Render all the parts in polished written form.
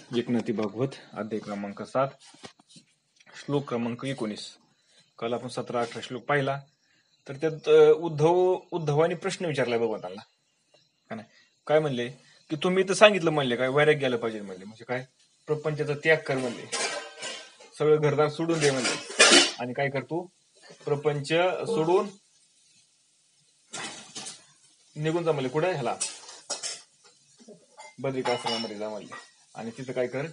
एकनाथी भागवत अध्याय क्रमांक 7 श्लोक क्रमांक 19. काल आपण 17-18 श्लोक पाहिला. तर त्यात उद्धवाने प्रश्न विचारलाय भगवंतांना. काय म्हणले की तुम्ही तर सांगितलं म्हणले काय वैराग्य गेलं पाहिजे म्हणले, म्हणजे काय प्रपंचाचा त्याग कर म्हणले, सगळं घरदार सोडून दे म्हणले, आणि काय करतो प्रपंच सोडून निघून जा म्हणले. कुठे ह्याला बद्रिकाश्रमामध्ये जा म्हणले, आणि तिथं काय कर,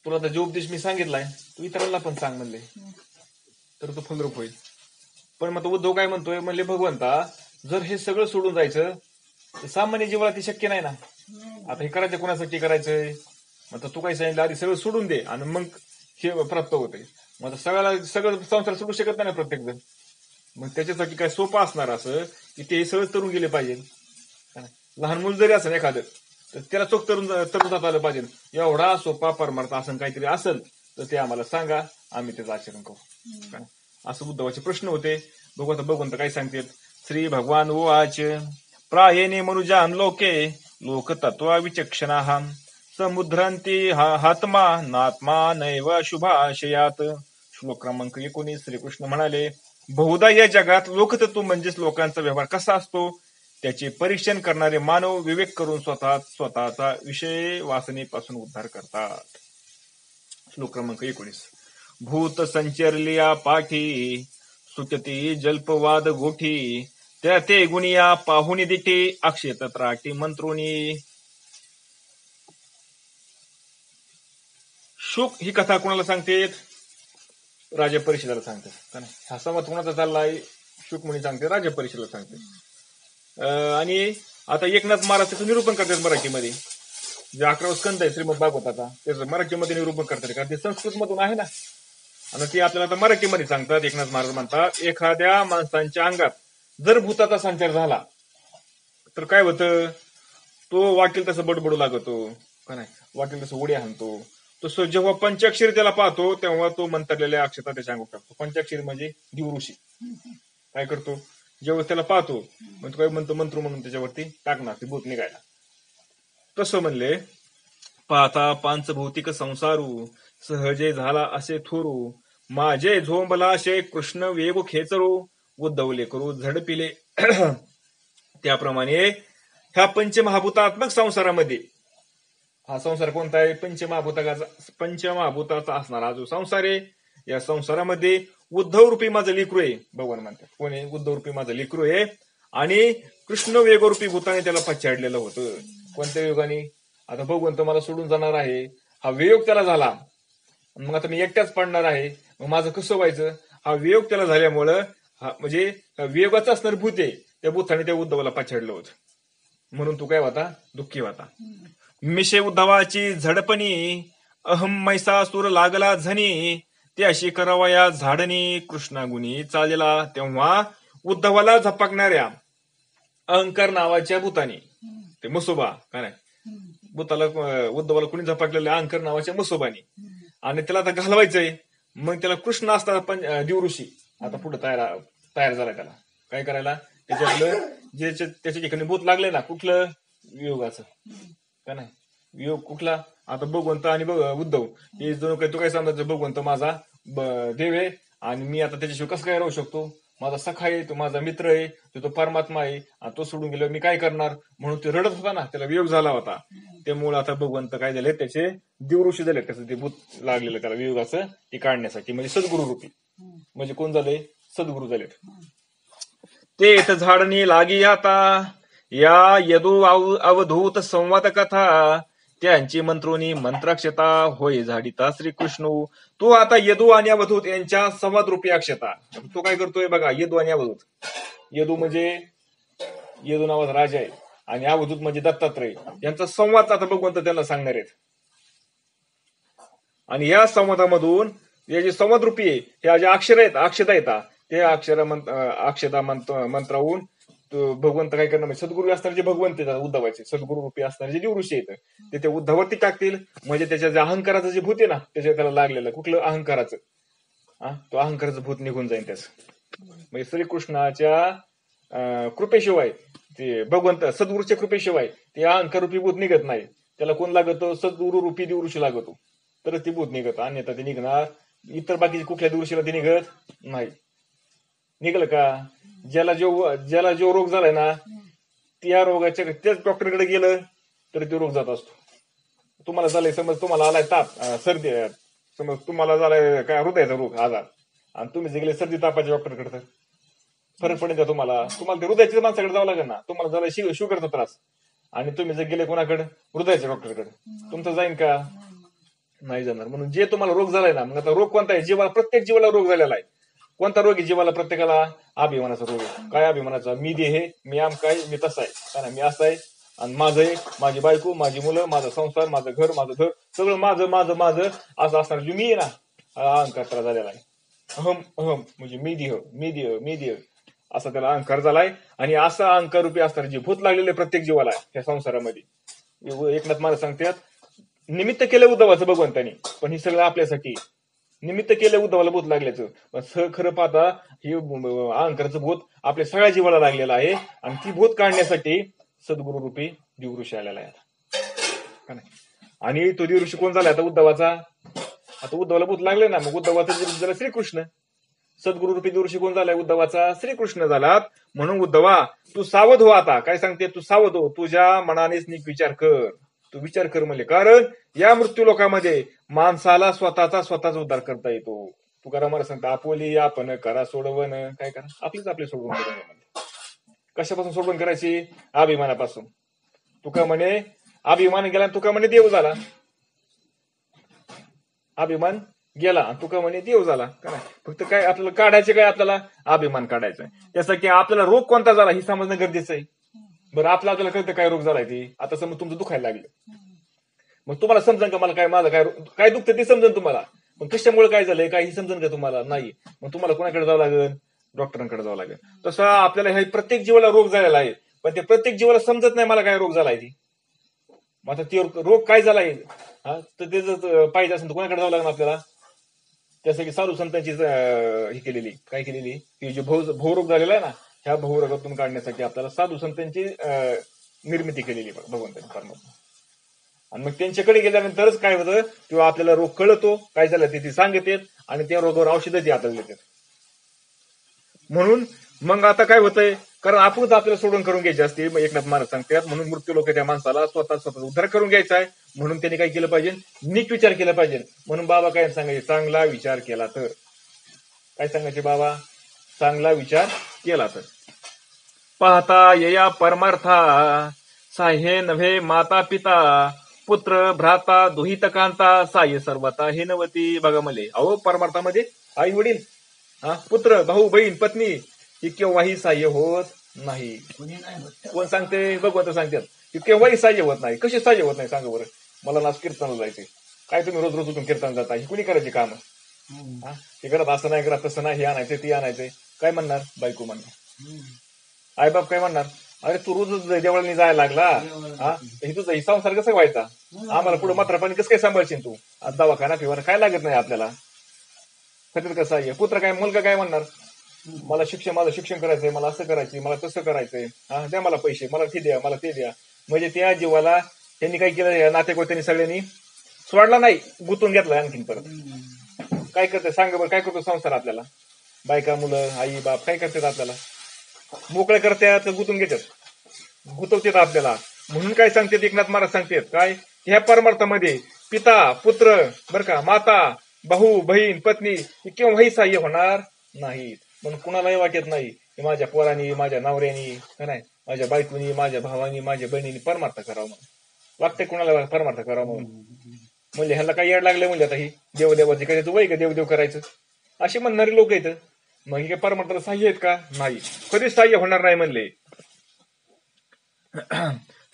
तुला आता जो उपदेश मी सांगितलाय तू इतरांना पण सांग म्हणले, तर तो फलरूप होईल. पण मग उद्धव काय म्हणतोय म्हणले, भगवंता जर हे सगळं सोडून जायचं तर सामान्य जीवाला ते शक्य नाही ना. आता हे करायचं कोणासाठी करायचंय, मग तू काय सांगितलं आधी सगळं सोडून दे आणि मग हे प्राप्त होते. मग सगळं संसार सोडू शकत नाही ना प्रत्येक जण. मग त्याच्यासाठी काय सोपं असणार असं की ते सगळं तरुण गेले पाहिजे. लहान मुल जरी असेल एखादं तर त्याला चोख तरुण जात आलं पाहिजे. एवढा सोपा परमार्थ असं काहीतरी असेल तर ते आम्हाला सांगा, आम्ही त्याचं आचरण करू. असं उद्धवाचे प्रश्न होते. भगवंत काय सांगतात. श्री भगवान उवाच प्रायेने मनुजान लोके लोक तत्वा विचक्षणाः समुद्रांती हात्मा नात्मा नैव शुभाशयात. श्लोक क्रमांक 19. श्रीकृष्ण म्हणाले, बहुधा या जगात लोकतत्व म्हणजेच लोकांचा व्यवहार कसा असतो त्याचे परीक्षण करणारे मानव विवेक करून स्वतःचा विषय वासनेपासून उद्धार करतात. श्लोक क्रमांक 19. भूत संचरलिया पाठी सुचती जल्पवाद गोठी त्या ते गुणिया पाहुणी दिठी अक्षेत त्राटी मंत्रोनी. शुक ही कथा कोणाला सांगतेत? राजा परिषदेला सांगतात. हा संवाद कोणाचा चाललाय? शुक मुनी सांगते, राजा परिषदेला सांगते. आणि आता एकनाथ महाराज त्याचं निरूपण करतात मराठीमध्ये. जे 11 स्कंद आहे श्रीमद भागवताचा, त्याचं मराठीमध्ये निरूपण करतात, कारण ते संस्कृत मधून आहे ना. आणि ते आपल्याला आता मराठीमध्ये सांगतात. एकनाथ महाराज म्हणतात, एखाद्या माणसांच्या अंगात जर भूताचा संचार झाला तर काय होतं, तो वाटेल तसं बडबडू लागतो का नाही, वाटेल तसं उड्या हाणतो. तसं जेव्हा पंचाक्षरी त्याला पाहतो तेव्हा तो मंत्रलेल्या अक्षता त्याच्या अंगावर टाकतो. पंचाक्षरी म्हणजे देव ऋषी काय करतो, जेव्हा त्याला पाहतो मग काय म्हणतो, मंत्र म्हणून त्याच्यावरती टाकणार ते भूत निघायला. तसं म्हणले, पाहता पांचभौतिक संसारू सहजे झाला असे थोरू माझे झोंबला असे कृष्ण वेग खेचरू उद्धवले करू झडपिले. त्याप्रमाणे ह्या पंचमहाभूतात्मक संसारामध्ये, हा संसार कोणता आहे? पंचमहाभूताचा असणारा जो संसार आहे, या संसारामध्ये उद्धव रूपी माझं लेकरू आहे. भगवान म्हणतात कोण आहे? उद्धव रूपी माझं लेकरू आहे. आणि कृष्ण वेगरूपी भूताने त्याला पछाडलेलं होतं. कोणत्या योगाने? आता भगवंत मला सोडून जाणार आहे, हा वियोग त्याला झाला, मग आता मी एकट्याच पडणार आहे, मग माझं कसं व्हायचं? हा वियोग त्याला झाल्यामुळं म्हणजे वियोगाचं असणार भूत आहे, त्या भूताने त्या उद्धवाला पछाडलं होतं. म्हणून तू काय होता? दुःखी होता. मिशे उद्धवाची झडपणी अहम मैसासूर लागला झनी ते अशी करावया झाडणी कृष्णागुणी चालेला. तेव्हा उद्धवाला झपाकणाऱ्या अहंकार नावाच्या भूताने, ते मसोबा का नाही, भूताला उद्धवाला कुणी झपाकलेल्या अहंकार नावाच्या मसोबाने, आणि त्याला आता घालवायचंय. मग त्याला कृष्ण असतात पण देव ऋषी आता पुढे तयार झालाय. त्याला काय करायला? त्याच्यातलं जे त्याच्या ठिकाणी भूत लागले ना, कुठलं? वियोगाचं का नाही, वियोग कुठला? आता भगवंत आणि उद्धव हे दोन काही, तो काय सांगायचं, भगवंत माझा देव आहे आणि मी आता त्याच्याशिवाय कसं काय राहू शकतो? माझा सखा आहे, तो माझा मित्र आहे, तो परमात्मा आहे, आणि तो सोडून गेलो मी काय करणार? म्हणून ते रडत होता ना, त्याला वियोग झाला होता. त्यामुळे आता भगवंत काय झाले, त्याचे देवऋषी झाले, त्याचं ते भूत लागलेलं त्याला वियोगाचं ते काढण्यासाठी, म्हणजे सद्गुरु रूपी. म्हणजे कोण झाले? सद्गुरु झालेत. ते इथं झाडणी लागी आता या यदू अवधूत संवाद कथा त्यांची मंत्रोनी मंत्राक्षता होय झाडीता श्रीकृष्ण. तो आता यदू आणि अवधूत यांच्या संवाद रूपी अक्षता तो काय करतोय बघा. यदू आणि अवधूत, यदू म्हणजे यदू नावाचा राजा आहे आणि अवधूत म्हणजे दत्तात्रय, यांचा संवाद आता भगवंत त्यांना सांगणार आहेत. आणि या संवादामधून हे जे संवाद रूपी आहे, हे जे अक्षर आहेत, अक्षता येतात, ते अक्षता मंत्रावून भगवंत काय करणार, सद्गुरू असणारे जे भगवंत येतात उद्धवाचे, सद्गुरू रूपी असणारे जे देवऋषी आहेत ते त्या उद्धवावरती टाकतील. म्हणजे त्याच्या जे अहंकाराचं जे भूत आहे ना, त्याच्या त्याला लागलेलं कुठलं? अहंकाराचं. तो अहंकाराचं भूत निघून जाईल त्याचं. म्हणजे श्रीकृष्णाच्या कृपेशिवाय, ते भगवंत सद्गुरूच्या कृपेशिवाय ते अहंकार रूपी भूत निघत नाही. त्याला कोण लागतो? सद्गुरु रूपी दिवृषी लागतो, तर ती भूत निघत, अन्यथा ते निघणार. इतर बाकीच्या कुठल्या दिवशीला ते निघत नाही. निघलं का? ज्याला जो रोग झालाय ना, त्या रोगाच्या त्याच डॉक्टरकडे गेलं तर तो रोग जात असतो. तुम्हाला झालंय, समज तुम्हाला आलाय ताप, सर्दी, समज तुम्हाला झालाय काय हृदयाचा रोग आजार, आणि तुम्ही जे गेले सर्दी तापाच्या डॉक्टरकडे, तर फरक पडेल का तुम्हाला? तुम्हाला ते हृदयाच्या माणसाकडे जावं लागेल ना. तुम्हाला झाला शुगरचा त्रास, आणि तुम्ही जर गेले कोणाकडे? हृदयाच्या डॉक्टरकडे, तुमचं जाईन का? नाही जाणार. म्हणून जे तुम्हाला रोग झालाय ना, मग आता रोग कोणता आहे? जीवाला, प्रत्येक जीवाला रोग झालेला आहे. कोणता रोग आहे जीवाला? प्रत्येकाला अभिमानाचा रोग आहे. काय अभिमानाचा? मी देह, मी आम काय, मी तसा आहे, मी असं आहे, आणि माझं आहे, माझी बायको, माझी मुलं, माझा संसार, माझं घर, माझं घर, सगळं माझं माझं माझं असं असणार. जो मी आहे ना, अहंकार त्याला झालेला आहे. अहम अहम म्हणजे मी देह, मी देह, मी देह, असा त्याला अहंकार झालाय. आणि असा अहंकार रूपी असणार जे भूत लागलेले प्रत्येक जीवाला त्या संसारामध्ये. एकनाथ महाराज सांगतात, निमित्त केलं उद्धवाचं भगवंतानी, पण हे सगळं आपल्यासाठी. निमित्त केलं उद्धवाला भूत लागल्याचं, पण खरं पाहता हे अहंकाराचं भूत आपल्या सगळ्या जीवाला लागलेलं आहे. आणि ती भूत काढण्यासाठी सद्गुरु रूपी दिवऋषी आलेला आहे. आणि तो दिवऋषी कोण झाला आता? उद्धवाचा. आता उद्धवाला भूत लागले ना, मग उद्धवाचा झाला श्रीकृष्ण. सद्गुरु रूपी दिवऋषी कोण झालाय? उद्धवाचा श्रीकृष्ण झालात. म्हणून उद्धवा, तू सावध हो. आता काय सांगते? तू सावध हो, तुझ्या मनानेच नीट विचार कर. तू विचार कर म्हणजे, कारण या मृत्यू लोकामध्ये माणसाला स्वतःचा उद्धार करता येतो. तुकाराम महाराज सांगता, आपोली आपण करा सोडवण. काय करा? आपली सोडवण करा. कशापासून सोडवण करायची? अभिमानापासून. तुका म्हणे अभिमान गेला, तुका म्हणे देव झाला. अभिमान गेला, तुका म्हणे देव झाला. का नाही? फक्त काय आपल्याला काढायचे? काय आपल्याला? अभिमान काढायचा. त्यासाठी आपल्याला रोग कोणता झाला हे समजणं गरजेचं आहे. बरं, आपल्याला कळतं काय रोग झालाय ते. आता समज तुमचं दुखायला लागलं, मग तुम्हाला समजेल का मला काय, माझं काय दुखतं ते समजेल तुम्हाला. पण कशामुळे काय झालंय काय हे समजेल का तुम्हाला? नाही. मग तुम्हाला कोणाकडे जावं लागेल? डॉक्टरांकडे जावं लागेल. तसं आपल्याला हे प्रत्येक जीवाला रोग झालेला आहे, पण ते प्रत्येक जीवाला समजत नाही मला काय रोग झालाय ती. मग आता ते रोग काय झालाय तर ते जर पाहिजे असेल तर कोणाकडे जावं लागणार आपल्याला? त्यासाठी साधू संतांची ही केलेली, काय केलेली, की जो भवरोग झालेला आहे ना, ह्या भवरोगातून काढण्यासाठी आपल्याला साधू संतांची निर्मिती केलेली भगवंतांनी, परमात्मा. आणि मग त्यांच्याकडे गेल्यानंतरच काय होतं, किंवा आपल्याला रोग कळतो, काय झालं ते सांगतात, आणि त्या रोगावर औषधं ती आपल्याला देतात. म्हणून मग आता काय होतंय, कारण आपणच आपल्याला सोडून करून घ्यायची असते. एकनाथ महाराज सांगतात, म्हणून मृत्यू लोक त्या माणसाला स्वतः उद्धार करून घ्यायचा आहे. म्हणून त्यांनी काय केलं पाहिजे? नीट विचार केला पाहिजे. म्हणून बाबा काय सांगायचे? चांगला विचार केला तर. काय सांगायचे बाबा? चांगला विचार केला तर. पाहता येया परमार्था, साह्ये नव्हे माता पिता, पुत्र भ्राता दुहित कांता, साह्य सर्वता हे नवती. बघा मले, अहो परमार्थामध्ये आई वडील, पुत्र, भाऊ, बहीण, पत्नी ही केव्हाही साह्य होत नाही. कोण सांगते? भगवंत सांगतात की केव्हाही साह्य होत नाही. कशी साह्य होत नाही सांगा बरं? मला ना कीर्तनाला जायचे, काय तुम्ही रोज उठून कीर्तन जाता? ही कुणी करायची काम? ते करत असं नाही, करत तसं नाही, हे आणायचं ती आणायचंय. काय म्हणणार? बायको म्हणणार, आईबाप काय म्हणणार? अरे तू रोजच देवळाने जायला लागला, हे तुझा ही संसार कसा व्हायचा? आम्हाला पुढे मात्र पाणी कसं काय सांभाळशील तू? दवाखाना फिवाना काय लागत नाही आपल्याला. सगळं कसं आहे? पुत्र काय, मुलगा काय म्हणणार? मला माझं शिक्षण करायचंय, मला असं करायचंय, मला तसं करायचंय, द्या मला पैसे, मला ते द्या, मला ते द्या. म्हणजे त्या जीवाला त्यांनी काय केलं? नातेवाईकांनी सगळ्यांनी सोडला नाही, गुंतून घेतला आणखीन परत. काय करते सांग बरं? काय करतो संसार आपल्याला? बायका, मुलं, आई बाप काय करतात आपल्याला? मोकळे करतात, गुंतून घेतात, गुंतवतात आपल्याला. म्हणून काय सांगतात एकनाथ महाराज सांगतात, काय ह्या परमार्थामध्ये पिता, पुत्र, बर का, माता, भाऊ, बहीण, पत्नी हे केव्हाही साह्य होणार नाहीत. म्हणून कुणालाही वाटत नाही की माझ्या पोरांनी, माझ्या नवऱ्यानी, नाही माझ्या बायकोनी, माझ्या भावानी, माझ्या बहिणीनी परमार्थ करावं म्हणून वाटतंय. कुणाला परमार्थ करावं म्हणून? म्हणजे ह्याला काही येड लागले म्हणजे आता ही देवदेवाची करायचं वय का? देवदेव करायचं असे म्हणणारे लोक आहेत. मग हे काय परमार्थाला साह्य आहेत का? नाही, कधीच साह्य होणार नाही म्हणले.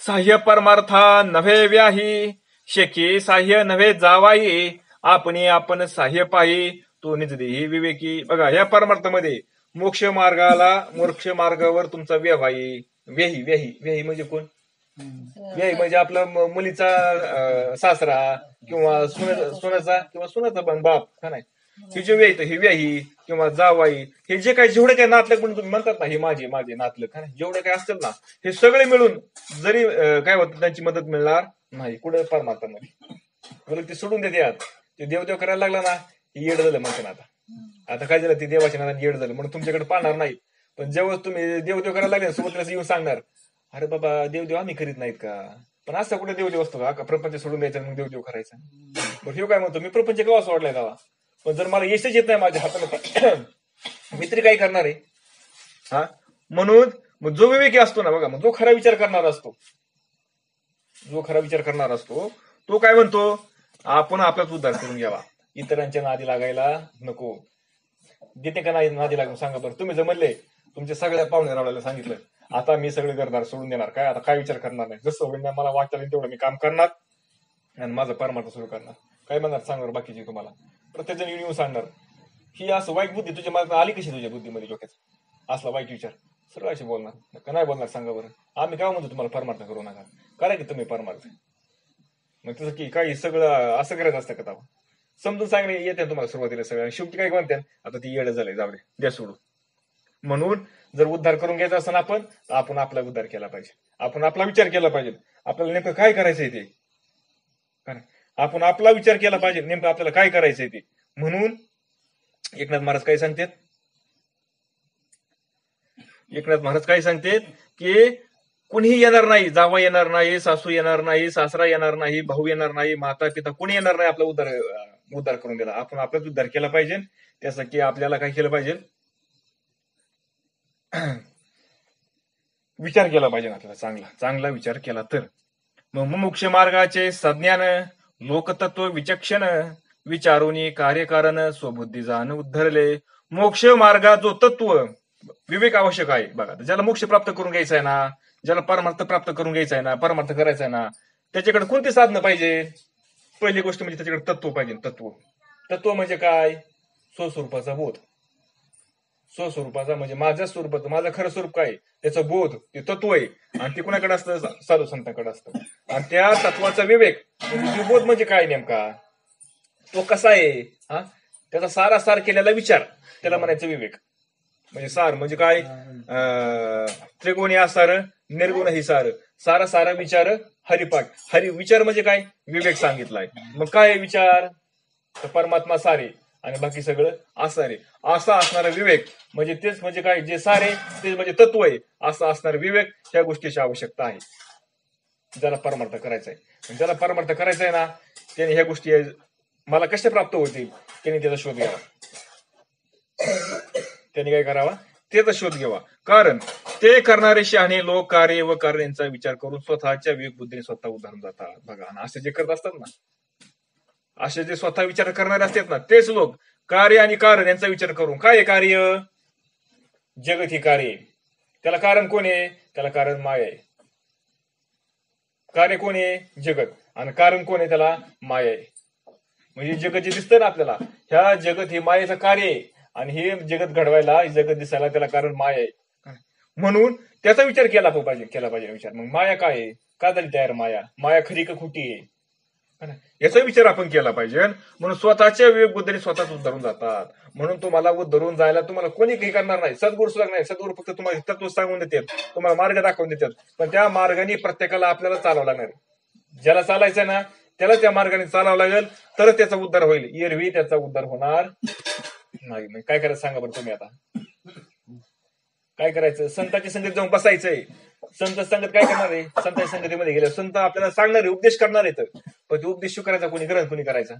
साह्य परमार्था नव्हे व्याही, शेकी साह्य नव्हे जावाई, आपण साह्य पाही, तो निज देही विवेकी. बघा, या परमार्थामध्ये मोक्ष मार्गावर तुमचा व्यवाही, व्याही म्हणजे कोण? व्याही म्हणजे आपला मुलीचा सासरा किंवा सुनाचा किंवा सुनाचा बाप, का नाही? हे जे हे व्याही किंवा जावाई, हे जे काही जेवढे काही नातलग म्हणून तुम्ही म्हणतात ना, हे माझे नातलग, का नाही? जेवढे काही असतील ना, हे सगळे मिळून जरी काय होतं त्यांची मदत मिळणार नाही, कुठं परमार्थामध्ये. बरं ते सोडून देते आत, ते देवदेव करायला लागला ना, हे येड झालं म्हणते ना. आता काय झालं, ते देवाच्या नादात येड झालं म्हणून तुमच्याकडे पाहणार नाही. पण जेव्हा तुम्ही देवदेव करायला लागले सोबत येऊन सांगणार, अरे बाबा देवदेव आम्ही करीत नाहीत का. पण असं कुठे देवदेव असतो का प्रपंच सोडून द्यायचा मग देवदेव करायचा. बरं हे काय म्हणतो, मी प्रपंच केव्हा सोडलाय तेव्हा. पण जर मला यशच येत नाही माझ्या हाताला, मी तरी काय करणार आहे. हा, म्हणून मग जो विवेकी असतो ना बघा, मग जो खरा विचार करणार असतो, जो खरा विचार करणार असतो तो काय म्हणतो, आपण आपलाच उद्धार करून घ्यावा, इतरांच्या नादी लागायला नको. देते का नाही नादी लागून सांगा बरं. तुम्ही जर म्हणले तुमच्या सगळ्या पाहुणे रावल्याला सांगितलं, आता मी सगळे करणार सोडून देणार, काय आता काय विचार करणार नाही, जसं होईल मला वाटतं तेवढं मी काम करणार आणि माझं परमार्थ सुरू करणार. काय म्हणणार सांगणार बाकीची तुम्हाला, प्रत्येक जण येऊन सांगणार ही असं वाईट बुद्धी तुझ्या मनात आली कशी, तुझ्या बुद्धीमध्ये डोक्यात असला वाईट विचार. सर्व अशी बोलणार का नाही बोलणार सांगा बरं. आम्ही काय म्हणतो तुम्हाला परमार्थ करू नका, करा की तुम्ही परमार्थ. मग तसं की काही सगळं असं करायचं असतं का तेव्हा समजून सांगणे येते तुम्हाला सुरुवातीला सगळं, शेवटी काय म्हणते आता ती येडं झालंय, जाऊ द्या सोडू. म्हणून जर उद्धार करून घ्यायचा असताना आपण आपला उद्धार केला पाहिजे, आपण आपला विचार केला पाहिजे, आपल्याला नेमकं काय करायचंय ते. आपण आपला विचार केला पाहिजे नेमकं आपल्याला काय करायचंय ते. म्हणून एकनाथ महाराज काय सांगतात, एकनाथ महाराज काय सांगतात की कोणीही येणार नाही, जावा येणार नाही, सासू येणार नाही, सासरा येणार नाही, भाऊ येणार नाही, माता पिता कोणी येणार नाही आपला उद्धार करून दिला. आपण आपलाच उद्धार केला पाहिजे. त्यासाठी आपल्याला काय केलं पाहिजे, विचार केला पाहिजे आपल्याला, चांगला विचार केला तर. मग मोक्ष मार्गाचे सज्ञान लोकतत्व विचक्षण विचारून कार्यकारण स्वबुद्धी जाण उद्धरले. मोक्ष मार्गात जो तत्व विवेक आवश्यक आहे बघा, ज्याला मोक्ष प्राप्त करून घ्यायचा आहे ना, ज्याला परमार्थ प्राप्त करून घ्यायचा आहे ना, परमार्थ करायचा आहे ना, त्याच्याकडे कोणती साधनं पाहिजे. पहिली गोष्ट म्हणजे त्याच्याकडे तत्व पाहिजे. तत्व म्हणजे काय, स्वस्वरूपाचा बोध. स्वस्वरूपाचा म्हणजे माझ्या स्वरूपाचं, माझं खरं स्वरूप काय त्याचं बोध, ते तत्व आहे. आणि ते कुणाकडे असतं, साधू संतांकडे असतं. आणि त्या तत्वाचा विवेक म्हणजे बोध म्हणजे काय नेमका, तो कसा आहे, हा त्याचा सारासार केलेला विचार, त्याला म्हणायचं विवेक. म्हणजे सार म्हणजे काय, त्रिगुणी असार निर्गुण ही सार, सारा सारा विचार हरिपाठ. हरि विचार म्हणजे काय, विवेक सांगितलाय. मग काय विचार, तर परमात्मा सारे आणि बाकी सगळं असारे, असा असणारा विवेक म्हणजे तेच म्हणजे काय, जे सारे तेच म्हणजे तत्व आहे असं असणारा विवेक, ह्या गोष्टीची आवश्यकता आहे ज्याला परमार्थ करायचा आहे. ज्याला परमार्थ करायचा आहे ना, त्याने ह्या गोष्टी मला कशा प्राप्त होतील, त्यांनी त्याचा शोध घ्यावा. त्यांनी काय करावा, त्याचा शोध घ्यावा. कारण ते करणारे शहाणे लोक कार्य व कार्यांचा विचार करून स्वतःच्या विवेक बुद्धीने स्वतः उद्धारून जातात. बघा, असे जे करत असतात ना, असे जे स्वतः विचार करणारे असतात ना, तेच लोक कार्य आणि कारण यांचा विचार करून, काय कार्य, जगत ही कार्य, त्याला कारण कोण आहे, त्याला कारण माया आहे. कार्य कोण आहे, जगत, आणि कारण कोण आहे, त्याला माया आहे. म्हणजे जगत जे दिसतंय ना आपल्याला, ह्या जगत हे मायेचं कार्य आहे. आणि हे जगत घडवायला, जगत दिसायला त्याला कारण माया आहे. म्हणून त्याचा विचार केला पाहिजे विचार. मग माया काय आहे, का झाली तयार माया खरी का खोटी आहे, याचा विचार आपण केला पाहिजे. म्हणून स्वतःच्या विवेक बुद्धीने स्वतःच उद्धरून जातात. म्हणून तुम्हाला उद्धरून जायला तुम्हाला कोणी काही करणार नाही, सद्गुरू सुद्धा नाही. सद्गुरू फक्त तुम्हाला तत्व सांगून देतात, तुम्हाला मार्ग दाखवून देतात. पण त्या मार्गाने प्रत्येकाला आपल्याला चालावं लागणार. ज्याला चालायचं ना त्याला त्या मार्गाने चालावं लागेल, तरच त्याचा उद्धार होईल. एरवी त्याचा उद्धार होणार नाही. मग काय करायचं सांगा बरं तुम्ही. आता काय करायचं, संतांच्या संगत जाऊन बसायचंय. संत संगत काय करणार आहे, संतांच्या संगतीमध्ये गेले संत आपल्याला सांगणार आहे, उपदेश करणार आहेत. पण ते उपदेश करायचा कोणी, ग्रहण कोणी करायचा,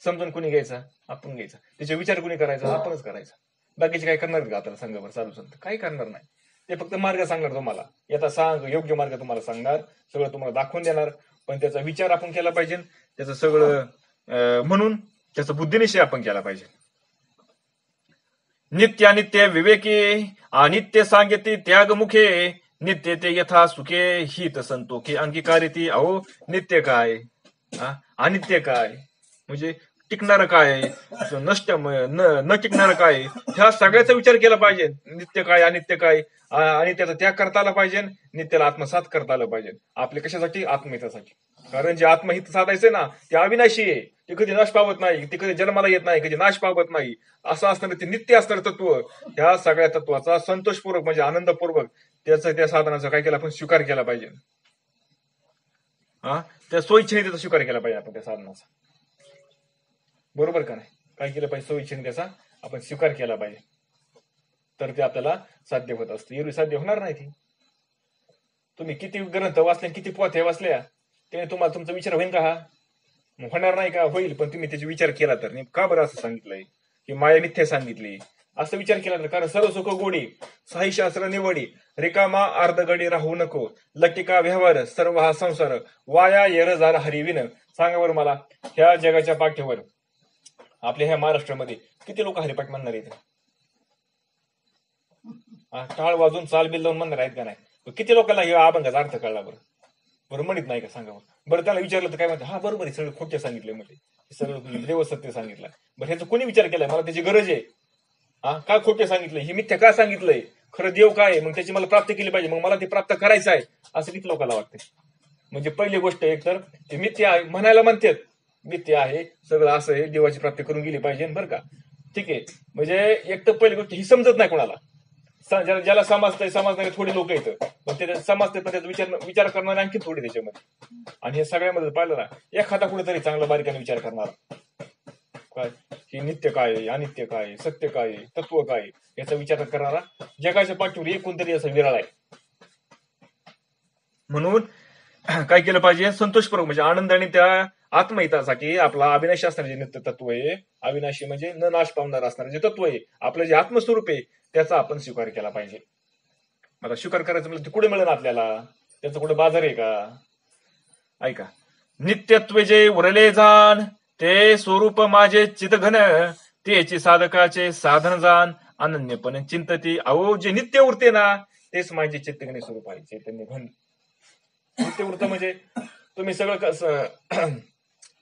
समजून कोणी घ्यायचा, आपण घ्यायचा. त्याचे विचार कोणी करायचा, आपणच करायचा. बाकीचे काय करणार का आपल्याला सांगा बरं, साधू संत काय करणार नाही. ते फक्त मार्ग सांगणार तुम्हाला, याचा सांग योग्य मार्ग तुम्हाला सांगणार, सगळं तुम्हाला दाखवून देणार. पण त्याचा विचार आपण केला पाहिजे, त्याचं सगळं म्हणून त्याचा बुद्धिनिश्चय आपण केला पाहिजे. नित्य अनित्य विवेके अनित्य सांगते त्याग मुखे, नित्य ते यथा सुखे हित संतोखे अंगीकारिती. अहो नित्य काय, अनित्य काय, म्हणजे टिकणार काय, नष्ट न टिकणार काय, ह्या सगळ्याचा विचार केला पाहिजे. नित्य काय अनित्य काय, आणि त्याचा त्याग करता आला पाहिजे, नित्याला आत्मसात करता आलं पाहिजे. आपल्या कशासाठी, आत्महितासाठी. कारण जे आत्महित साधायचंय ना ते अविनाशी आहे, ते कधी नाश पावत नाही, ते कधी जन्माला येत नाही, कधी नाश पावत नाही. असं असताना ते नित्य असणारं तत्व, ह्या सगळ्या तत्वाचा संतोषपूर्वक म्हणजे आनंदपूर्वक त्या साधनाचा काय केला आपण, स्वीकार केला पाहिजे. त्या स्वइच्छेने त्याचा स्वीकार केला पाहिजे आपण त्या साधनाचा. बरोबर का नाही? काय केलं पाहिजे? स्वइच्छेने त्याचा आपण स्वीकार केला पाहिजे, तर ते आपल्याला साध्य होत असतं. एवढी साध्य होणार नाही ती. तुम्ही किती ग्रंथ वाचले, किती पोथ्या वाचल्या, त्याने तुम्हाला तुमचा विचार होईल का? होणार नाही का? होईल, पण तुम्ही त्याचा विचार केला तर. का बरं असं सांगितलंय की माया मिथ्या सांगितली? असं विचार केला तर. कारण सर्व सुख गोडी, साई शास्त्र निवडी, रिकामा अर्धगडी राहू नको, लटिका व्यवहार सर्व हा संसार, वाया येर झाला हरिविन. सांगा बरं मला, ह्या जगाच्या पाठीवर आपल्या ह्या महाराष्ट्रामध्ये किती लोक हरिपाठ म्हणणार आहेत? टाळ वाजून चाल बिल लावून म्हणणार आहेत का नाही? किती लोकांना हे अभंगाचा अर्थ कळला बरं? बरं म्हणत नाही का? सांगा बरं. त्याला विचारलं तर काय म्हणते? हा बरोबर आहे, सगळं खोटे सांगितले, म्हणजे सगळं देवसत्य सांगितलं. बरं, ह्याचा कोणी विचार केलाय? मला त्याची गरज आहे. का खोटे सांगितलंय? ही मिथ्या का सांगितलंय? खरं देव काय आहे? मग त्याची मला प्राप्त केली पाहिजे, मग मला ते प्राप्त करायचं आहे, असं किती लोकांना वाटतंय? म्हणजे पहिली गोष्ट एक तर ते मिथ्या आहे म्हणायला म्हणतात, मिथ्या आहे सगळं, असं आहे, देवाची प्राप्ती करून गेली पाहिजे, बरं का? ठीक आहे. म्हणजे एक तर पहिली गोष्ट ही समजत नाही कोणाला. ज्याला समजतंय समजणारे थोडी लोक येतं, पण ते समजते, पण त्याचा विचार करणारे आणखी थोडी त्याच्यामध्ये. आणि हे सगळ्यामध्ये पाहिलं ना, एखादा कुठेतरी चांगला बारीकाने विचार करणारा, काय की नित्य काय आहे, अनित्य काय आहे, सत्य काय आहे, तत्व काय आहे, याचा विचार करणारा जगाच्या पाठीवर एक कोणतरी असा विरळ आहे. म्हणून काय केलं पाहिजे? संतोषपूर्वक, म्हणजे आनंदाने त्या आत्महितासाठी आपला अविनाशी असणारे जे नित्य तत्व आहे, अविनाशी म्हणजे न नाश पावणार असणारे जे तत्व आहे, आपलं जे आत्मस्वरूप आहे, त्याचा आपण स्वीकार केला पाहिजे. आता स्वीकार करायचं म्हणजे कुठे मिळेल आपल्याला? त्याचा कुठे बाजार आहे का? ऐका, नित्यत्व जे उरले जाण, ते स्वरूप माझे चितघन, त्याची साधकाचे साधन जाण, अनन्यपणे चिंतती. अहो, जे नित्य उरते ना, तेच माझे चित्तघन स्वरूप आहे, चैतन्य घन. नित्य उरत म्हणजे तुम्ही सगळं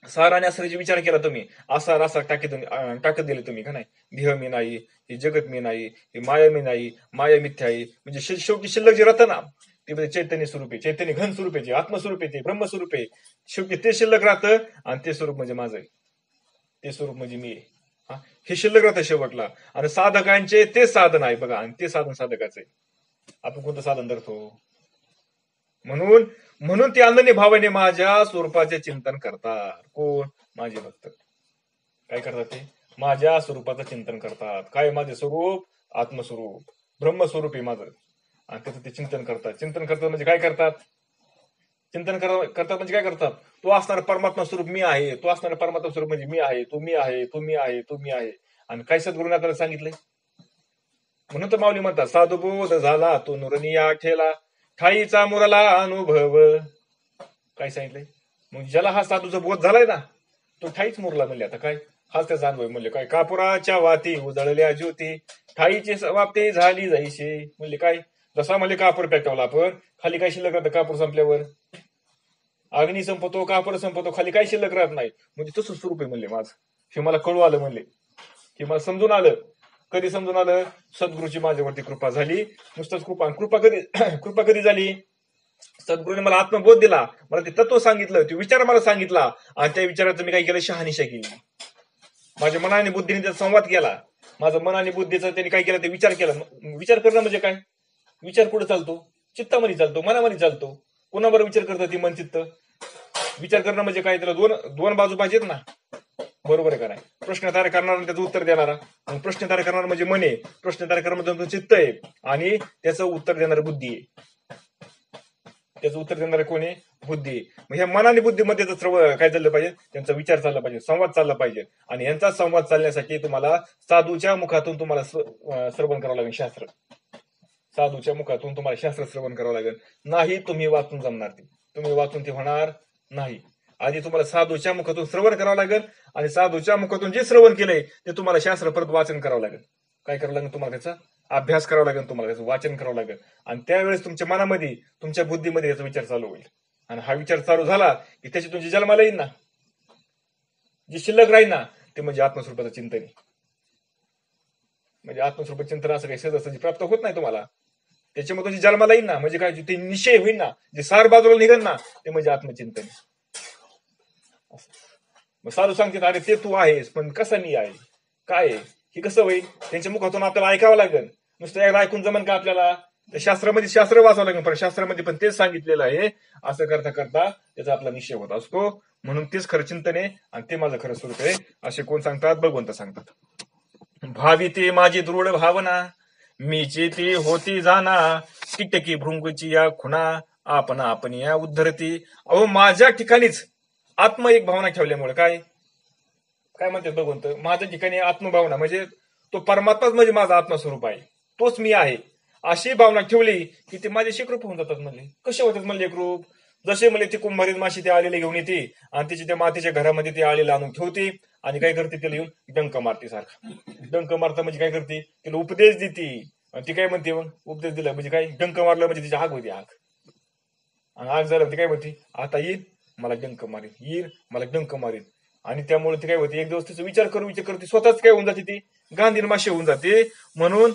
साराने असं विचार केला, तुम्ही असा टाकत दिले तुम्ही का नाही? देह मी नाही, हे जगत मी नाही, हे माया मी नाही, माया मिथ्या आहे, म्हणजे शेवटी शिल्लक जे राहतं ना, ते म्हणजे चैतन्य स्वरूप आहे, चैतन्य घन स्वरूप आहे, जे आत्मस्वरूप आहे, ते ब्रह्मस्वरूप आहे. शेवटी ते शिल्लक राहतं, आणि ते स्वरूप म्हणजे माझं आहे, ते स्वरूप म्हणजे मी आहे. हे शिल्लक राहतं शेवटला. आणि साधकांचे ते साधन आहे बघा, आणि ते साधन साधकाचं आहे. आपण कोणतं साधन धरतो? म्हणून ते अनन्य भावाने माझ्या स्वरूपाचे चिंतन करतात. कोण? माझे भक्त. काय करतात ते? माझ्या स्वरूपाचं चिंतन करतात. काय माझे स्वरूप? आत्मस्वरूप, ब्रह्मस्वरूप आहे माझं, आणि त्याचं ते चिंतन करतात. चिंतन करतात म्हणजे काय करतात? चिंतन करतात म्हणजे काय करतात? तो असणारा परमात्मा स्वरूप मी आहे, तो असणारा परमात्मा स्वरूप म्हणजे मी आहे, तू मी आहे, तू मी आहे, तू मी आहे. आणि काय सद्गुरुनाथाला सांगितलंय? म्हणून तर माऊली म्हणतात, साधुबोध झाला तो नुरनिया ठेला, ठाईचा मुरला अनुभव. काय सांगितलंय? मग ज्याला हा साधूचा बोध झालाय ना, तो ठाईच मुरला म्हणले. आता काय? हाच त्याचा अनुभव म्हणले. काय? कापुराच्या वाती उजळल्या ज्योती, ठाईची समाप्ती झाली जायचे. म्हणले काय? जसा म्हणजे कापूर पेटवला आपण, खाली काय शिल्लक राहतं कापूर संपल्यावर? अग्नी संपतो, कापूर संपतो, खाली काय शिल्लक राहत नाही. म्हणजे तसं स्वरूप आहे म्हणले माझं. हे मला कळू आलं म्हणले, हे मला समजून आलं. कधी समजून आलं? सद्गुरूची माझ्यावरती कृपा झाली. नुसतंच कृपा. कृपा कधी झाली? सद्गुरूने मला आत्मबोध दिला, मला ते तत्व सांगितलं, ते विचार मला सांगितला, आणि त्या विचाराचं मी काय केलं? शहानिशा केली. माझ्या मनाने बुद्धीने त्याचा संवाद केला. माझं मन आणि बुद्धीचा त्यांनी काय केलं? ते विचार केला. विचार करणं म्हणजे काय? विचार कुठे चालतो? चित्तामध्ये चालतो, मनामध्ये चालतो. कोणाबरोबर विचार करतं ती मन चित्त? विचार करणं म्हणजे काय? त्याला दोन बाजू पाहिजेत ना, बरोबर आहे का नाही? प्रश्न तयार करणारा, त्याचं उत्तर देणारा. प्रश्न तयार करणार म्हणजे मन आहे, प्रश्न तयार करणार म्हणजे चित्त आहे, आणि त्याचं उत्तर देणारी बुद्धी आहे. त्याचं उत्तर देणारे कोणी? बुद्धी. मग ह्या मन आणि बुद्धीमध्ये काय चाललं पाहिजे? त्यांचा विचार चालला पाहिजे, संवाद चालला पाहिजे. आणि यांचा संवाद चालण्यासाठी तुम्हाला साधूच्या मुखातून तुम्हाला श्रवण करावं लागेल. शास्त्र, साधूच्या मुखातून तुम्हाला शास्त्र श्रवण करावं लागेल. नाही तुम्ही वाचून जमणार ते, तुम्ही वाचून ते होणार नाही. आधी तुम्हाला साधूच्या मुखातून श्रवण करावं लागेल, आणि साधूच्या मुखातून जे श्रवण केलंय ते तुम्हाला शास्त्र परत वाचन करावं लागेल. काय करावं लागेल? तुम्हाला त्याचा अभ्यास करावा लागेल, तुम्हाला त्याचं वाचन करावं लागेल. आणि त्यावेळेस तुमच्या मनामध्ये, तुमच्या बुद्धीमध्ये याचा विचार चालू होईल. आणि हा विचार चालू झाला की त्याची तुमची जन्माला येईल ना, जी शिल्लक राहील ना, ते म्हणजे आत्मस्वरूपाचं चिंतन. म्हणजे आत्मस्वरूपाचं चिंतन असं काही सहज प्राप्त होत नाही तुम्हाला. त्याच्यामध्ये तुमची जन्माला येईल ना, म्हणजे काय? ते निश्चय होईल ना, जे सार बाजूला निघेल ना, ते म्हणजे आत्मचिंतन. मग साधू सांगतात, अरे ते तू आहेस, पण कसं मी आहे, काय आहे, हे कसं होईल? त्यांच्या मुखातून आपल्याला ऐकावं लागेल. नुसतं एकदा ऐकून जमन का आपल्याला? शास्त्रामध्ये शास्त्र वाचावं लागेल, पण शास्त्रामध्ये पण तेच सांगितलेलं आहे. असं करता करता त्याचा आपला निश्चय होत असतो. म्हणून तेच खरं चिंतन आहे आणि ते माझं खरं स्वरूप आहे, असे कोण सांगतात? भगवंत सांगतात. भावी ते माझी दृढ भावना, मीची ती होती जाना, किटकी भृंगची या खुणा, आपण या उद्धरती. अहो माझ्या ठिकाणीच आत्म एक भावना ठेवल्यामुळे काय काय म्हणतात भगवंत, माझ्या ठिकाणी आत्मभावना म्हणजे तो परमात्माच म्हणजे माझा आत्मस्वरूप आहे, तोच मी आहे, अशी भावना ठेवली की ते माझे एकरूप होऊन जातात. म्हणले कसे होतात? म्हणले एकरूप जसे म्हणले ती कुंभारीत माशी ते आलेले घेऊन येते आणि तिची त्या मातीच्या घरामध्ये ती आलेला आणून ठेवते आणि काय करते? त्याला येऊन डंक मारते. सारखा डंक मारता म्हणजे काय करते? तिला उपदेश देते. आणि ती काय म्हणते? मग उपदेश दिला म्हणजे काय? डंक मारलं म्हणजे तिची आग होती. आग आणि आग झालं ती काय म्हणते? आता येईल मला डंक मारेल, येईल मला डंक मारेल. आणि त्यामुळे ती काय होते? एक दिवस तिचा विचार करते, स्वतःच काय होऊन जाते? ती गांधी माशी होऊन जाते. म्हणून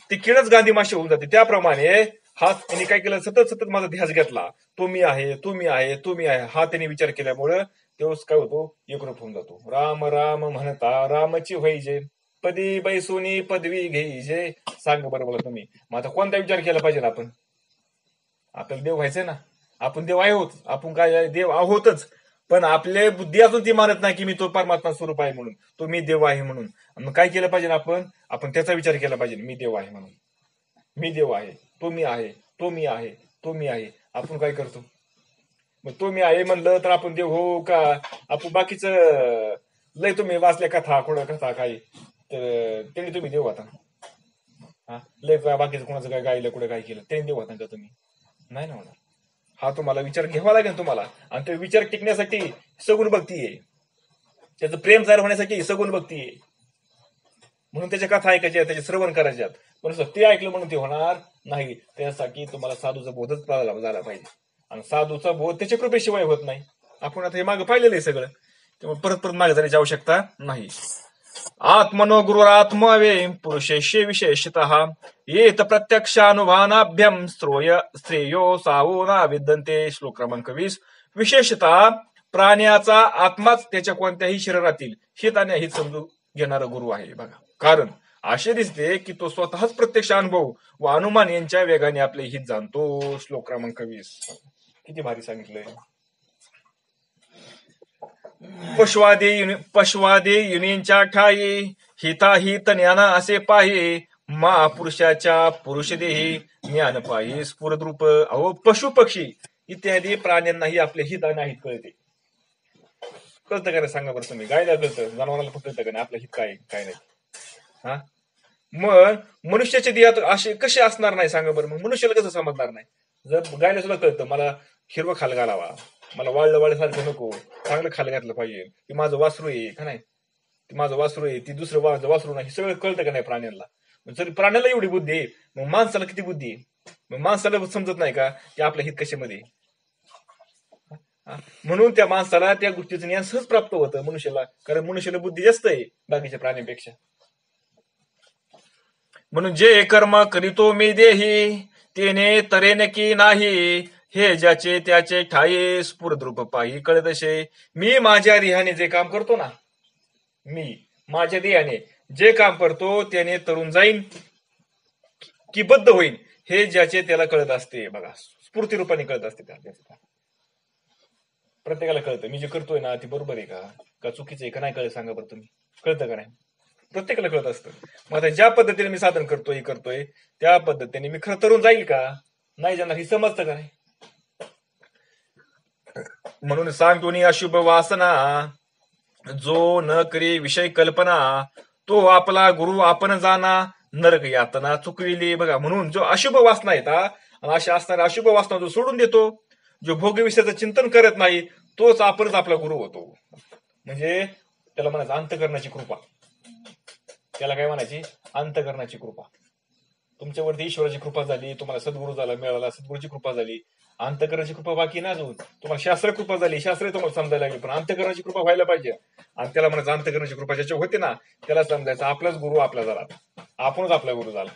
ती किडच गांधी माशी होऊन जाते. त्याप्रमाणे हा त्यांनी काय केलं? सतत सतत माझा ध्यास घेतला. तो मी आहे, तो मी आहे, तो मी आहे, हा त्यांनी विचार केल्यामुळं तेव्हाच काय होतो? एकरूप होऊन जातो. राम राम म्हणता रामची होई जे, पदी बैसोनी पदवी घेई जे. सांग बरोबर तुम्ही. मग आता कोणता विचार केला पाहिजे ना आपण? आपल्याला देव व्हायचंय ना. आपण देव आहोत. आपण काय देव आहोतच. पण आपले बुद्धी अजून ती मानत नाही की मी तो परमात्मा स्वरूप आहे म्हणून, तो मी देव आहे म्हणून. मग काय केलं पाहिजे आपण? आपण त्याचा विचार केला पाहिजे. मी देव आहे म्हणून, मी देव आहे, तो मी आहे, तो मी आहे, तो मी आहे. आपण काय करतो? मग तो मी आहे म्हणलं तर आपण देव हो का? आपण बाकीचं लय तुम्ही वाचल्या कथा, कुठं कथा काय, तर त्यांनी तुम्ही देव होता. हा लय बाकीचं कोणाचं काय गायलं, कुठं काय केलं, त्यांनी देव होता का तुम्ही? नाही ना होणार. हा तुम्हाला विचार घ्यावा लागेल तुम्हाला. आणि तो विचार टिकण्यासाठी सगुण भक्ती आहे, त्याचं प्रेम तयार होण्यासाठी सगुण भक्ती आहे. म्हणून त्याच्या कथा ऐकायच्या, त्याचे श्रवण करायच्यात. पण ते ऐकलं म्हणून ते होणार नाही. त्यासाठी तुम्हाला साधूचा बोधच झाला पाहिजे. आणि साधूचा बोध त्याच्या कृपेशिवाय होत नाही. आपण आता हे मागं पाहिलेलं आहे सगळं, त्यामुळे परत परत मागे जाण्याची आवश्यकता नाही. आत्मनो गुरुरात्मवे पुरुषेष्य विशेषतः येत प्रत्यक्षानुभवानाभ्यम श्रेयो सावो ना विद्यन्ते. श्लोक क्रमांक 20. विशेषतः प्राण्याचा आत्माच त्याच्या कोणत्याही शरीरातील हित आणि अहित समजून घेणारा गुरु आहे. बघा, कारण असे दिसते की तो स्वतःच प्रत्यक्ष अनुभव व अनुमान यांच्या वेगाने आपले हित जाणतो. श्लोक क्रमांक 20. किती भारी सांगितलंय. पशवादे युनींच्या ठाई हिताहित ज्ञान असे पाहि, महापुरुषाच्या पुरुषदेही ज्ञान पाहि स्फुरद्रूप. अहो पशु पक्षी इत्यादी प्राण्यांनाही आपले हित आणि अहित कळते. कळतं का नाही सांगा बरं तुम्ही? गायला कळतं, जनावरांना पण कळतं का नाही आपलं हित काय काय नाही? हा मग मनुष्याच्या देहात असे कसे असणार नाही सांगा बरं? मग मनुष्याला कसं समजणार नाही? जर गायला सुद्धा कळतं मला हिरवं खाल घालावा, मला वाळल्यासारखं नको, चांगलं खाल घातलं पाहिजे, की माझं वासरू आहे का नाही, ती माझं वासरू आहे, ती दुसरं वासरू नाही, सगळं कळतं का नाही प्राण्यांना? जर प्राण्याला एवढी बुद्धी आहे, मग माणसाला किती बुद्धी आहे? मग माणसाला समजत नाही का की आपलं हित कशामध्ये? म्हणून त्या माणसाला त्या गोष्टीचं ज्ञान सहज प्राप्त होतं मनुष्याला, कारण मनुष्याला बुद्धी जास्त आहे बाकीच्या प्राण्यांपेक्षा. म्हणून जे कर्म करीतो मी देही, तेने तरेन की नाही, हे ज्याचे त्याचे ठाई स्फुरद्रूप पाही कळतसे. मी माझ्या देहाने जे काम करतो ना, मी माझ्या देहाने जे काम करतो त्याने तरुण जाईन की बद्ध होईल, हे ज्याचे त्याला कळत असते. बघा, स्फूर्ती रूपाने कळत असते त्याला. प्रत्येकाला कळतं मी जे करतोय ना ते बरोबर आहे का चुकीचं आहे का नाही कळत सांगा बरं तुम्ही? कळतं का नाही? प्रत्येकाला कळत असतं. मग आता ज्या पद्धतीने मी साधन करतोय त्या पद्धतीने मी खरं तरुण जाईल का नाही जाणार हे समजतं का नाही? म्हणून सांगतो नि अशुभ वासना, जो न करी विषय कल्पना, तो आपला गुरु आपण जाना, नरक यातना चुकविली. बघा, म्हणून जो अशुभ वासना येतात, अशा असणाऱ्या अशुभ वासना जो सोडून देतो, जो भोग विषयाचं चिंतन करत नाही, तोच आपणच आपला गुरु होतो. म्हणजे त्याला म्हणायचं अंतःकरणाची कृपा. त्याला काय म्हणायची? अंतःकरणाची कृपा. तुमच्यावरती ईश्वराची कृपा झाली, तुम्हाला सद्गुरु मिळाला, सद्गुरूची कृपा झाली. अंतःकरणाची कृपा बाकी ना अजून. तुम्हाला शास्त्र कृपा झाली, शास्त्र तुम्हाला समजायला लागली, पण अंतःकरणाची कृपा व्हायला पाहिजे. आणि त्याला म्हणायचं अंतःकरणाची कृपा ज्याच्या होते ना त्याला समजायचं आपलाच गुरु आपला झाला, आपणच आपला गुरु झाला.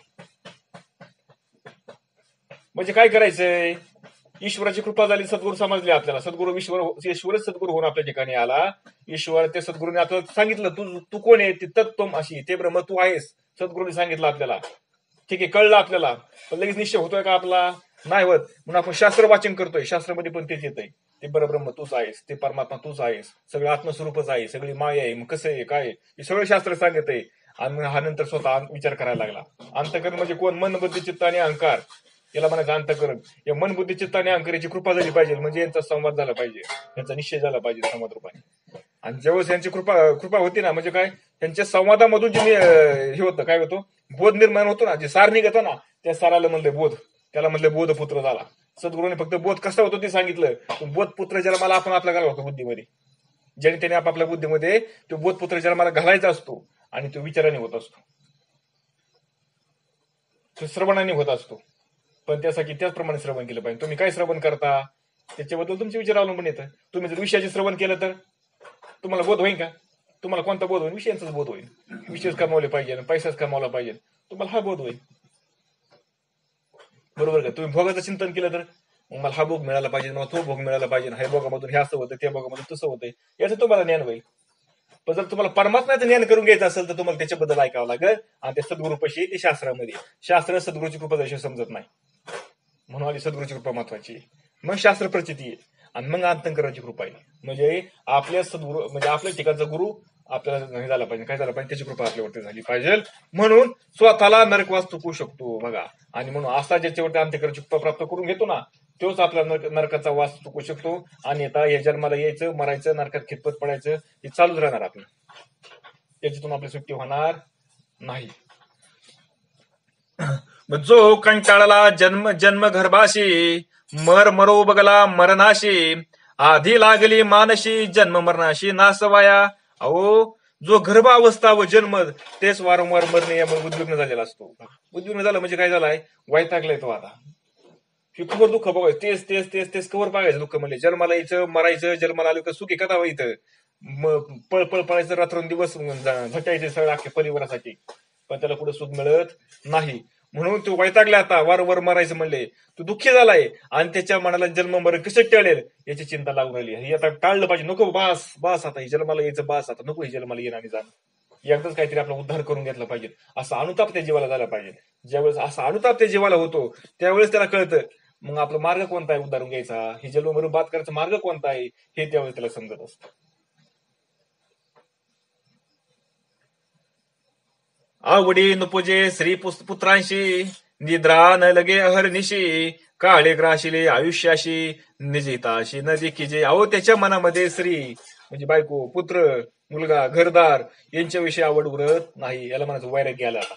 म्हणजे काय करायचंय? ईश्वराची कृपा झाली, सद्गुरू समजले आपल्याला, सद्गुरू ईश्वरच सद्गुरू होऊन आपल्या ठिकाणी आला. ईश्वर त्या सद्गुरूने आता सांगितलं तू कोण आहे? ती तत्त्वम अशी, ते ब्रह्म तू आहेस. सद्गुरूने सांगितलं आपल्याला ठीक आहे, कळलं आपल्याला, पण लगेच निश्चय होतोय का आपला? नाही होत. म्हणून आपण शास्त्र वाचन करतोय, शास्त्रामध्ये पण तेच येतंय. ते परब्रह्म तूच आहेस, ते परमात्मा तूच आहेस, सगळं आत्मस्वरूपच आहे, सगळी माया आहे. मग कसं आहे, काय आहे, हे सगळं शास्त्र सांगत आहे. आणि मग हा नंतर स्वतः विचार करायला लागला. अंतःकरण म्हणजे कोण? मन, बुद्धी, चित्त आणि अहंकार, याला म्हणायचं अंतःकरण. या मन, बुद्धी, चित्त आणि अहंकाराची कृपा झाली पाहिजे, म्हणजे यांचा संवाद झाला पाहिजे, यांचा निश्चय झाला पाहिजे संवाद रूपाने. आणि ज्यावेळेस यांची कृपा कृपा होती ना, म्हणजे काय, त्यांच्या संवादामधून जे हे होतं, काय होतं, बोध निर्माण होतो ना, जे सार निघतं ना, त्या साराला म्हणले बोध, त्याला म्हणले बोधपुत्र झाला. सद्गुरूने फक्त बोध कसा होतो ते सांगितलं. बोधपुत्र जन्माला आपण आपल्या घालला होतो बुद्धीमध्ये, ज्याने त्याने आपापल्या बुद्धीमध्ये तो बोधपुत्र जन्माला घालायचा असतो, आणि तो विचाराने होत असतो, तो श्रवणाने होत असतो. पण त्यासाठी त्याचप्रमाणे श्रवण केलं पाहिजे. तुम्ही काय श्रवण करता त्याच्याबद्दल तुमचे विचार अवलंबून येतं. तुम्ही जर विषयाचे श्रवण केलं तर तुम्हाला बोध होईल का? तुम्हाला कोणता बोध होईल? विषयांचाच बोध होईल. विषयच कमावले पाहिजे, पैसाच कमावला पाहिजे, तुम्हाला हा बोध होईल. बरोबर का? तुम्ही भोगाचं चिंतन केलं तर मला हा भोग मिळाला पाहिजे, मला तो भोग मिळाला पाहिजे, ह्या भोगामधून हे असं होतं, त्या भोगामधून तसं होतंय, याचं तुम्हाला ज्ञान होईल. पण जर तुम्हाला परमात्म्याचं ज्ञान करून घ्यायचं असेल तर तुम्हाला त्याच्याबद्दल ऐकावं लागेल. आणि ते सद्गुरूपाशी, ते शास्त्रामध्ये, शास्त्र सद्गुरूची कृपा जशी समजत नाही, म्हणून आधी सद्गुरूची कृपा महत्वाची, मग शास्त्र प्रचिती आहे, आणि मग अंतःकरणाची कृपा आहे. म्हणजे आपल्या सद्गुरू, म्हणजे आपल्या ठिकाणचा गुरु आपल्याला हे झाला पाहिजे, काय झालं पाहिजे, त्याची कृपा आपल्यावरती झाली पाहिजे, म्हणून स्वतःला नरकवास चुकू शकतो बघा. आणि म्हणून असा ज्याच्यावरती अंतःकरणाची कृपा प्राप्त करून घेतो ना, तोच आपला नरकाचा वास चुकू शकतो. आणि आता या जन्माला यायचं, मरायचं, नरकात खितपत पडायचं, हे चालूच राहणार आपलं, त्याच्यातून आपली सुट्टी होणार नाही. जो कंटाळला जन्म जन्म गर्भाशी, मर मरो बगला मरणाशी, आधी लागली मानशी जन्म मरणाशी नासवाया. अहो, जो गर्भावस्था व जन्म तेच वारंवार मरणे यामुळे उद्विग्न झालेला असतो. उद्विग्न झालं म्हणजे काय झालाय? वैतागलाय तो आता. कवर दुःख बघायचं, तेच तेच तेच तेच कवर बघायचं दुःख. म्हणजे जन्माला यायचं, मरायचं, जन्माला आलं तर सुखी कथा व्हायचं, पळपळ पळायचं, रात्रंदिवस झटायचे सगळं अख्ख्या परिवारासाठी, पण त्याला कुठं सुख मिळत नाही. म्हणून तो वैतागला आता, वारंवार मरायचं म्हणले, तो दुःखी झालाय. आणि त्याच्या मनाला जन्म मरण कसं टळेल याची चिंता लागून राहिली. हे आता टाळलं पाहिजे. नको, बास बास, आता ही जन्माला यायचं बास, आता नको ही जन्माला येणं आणि जाणं. एकदाच काहीतरी आपला उद्धार करून घेतला पाहिजे, असा अनुताप त्या जीवाला झाला पाहिजे. ज्यावेळेस असा अनुताप त्या जीवाला होतो त्यावेळेस त्याला कळतं मग आपला मार्ग कोणता आहे उद्धारून घ्यायचा, हे जन्म मरून बाद करायचा मार्ग कोणता आहे, हे त्यावेळेस त्याला समजत असतं. आवडी नुपुजे स्त्री पुत्रांशी, निद्रा न लगे अहर्निशी, काळे ग्राशिले आयुष्याशी, निजिताशी न देखीजे. अहो, त्याच्या मनामध्ये स्त्री म्हणजे बायको, पुत्र, मुलगा, घरदार यांच्याविषयी आवड उरत नाही. याला म्हणायचं वैराग्य आला. आता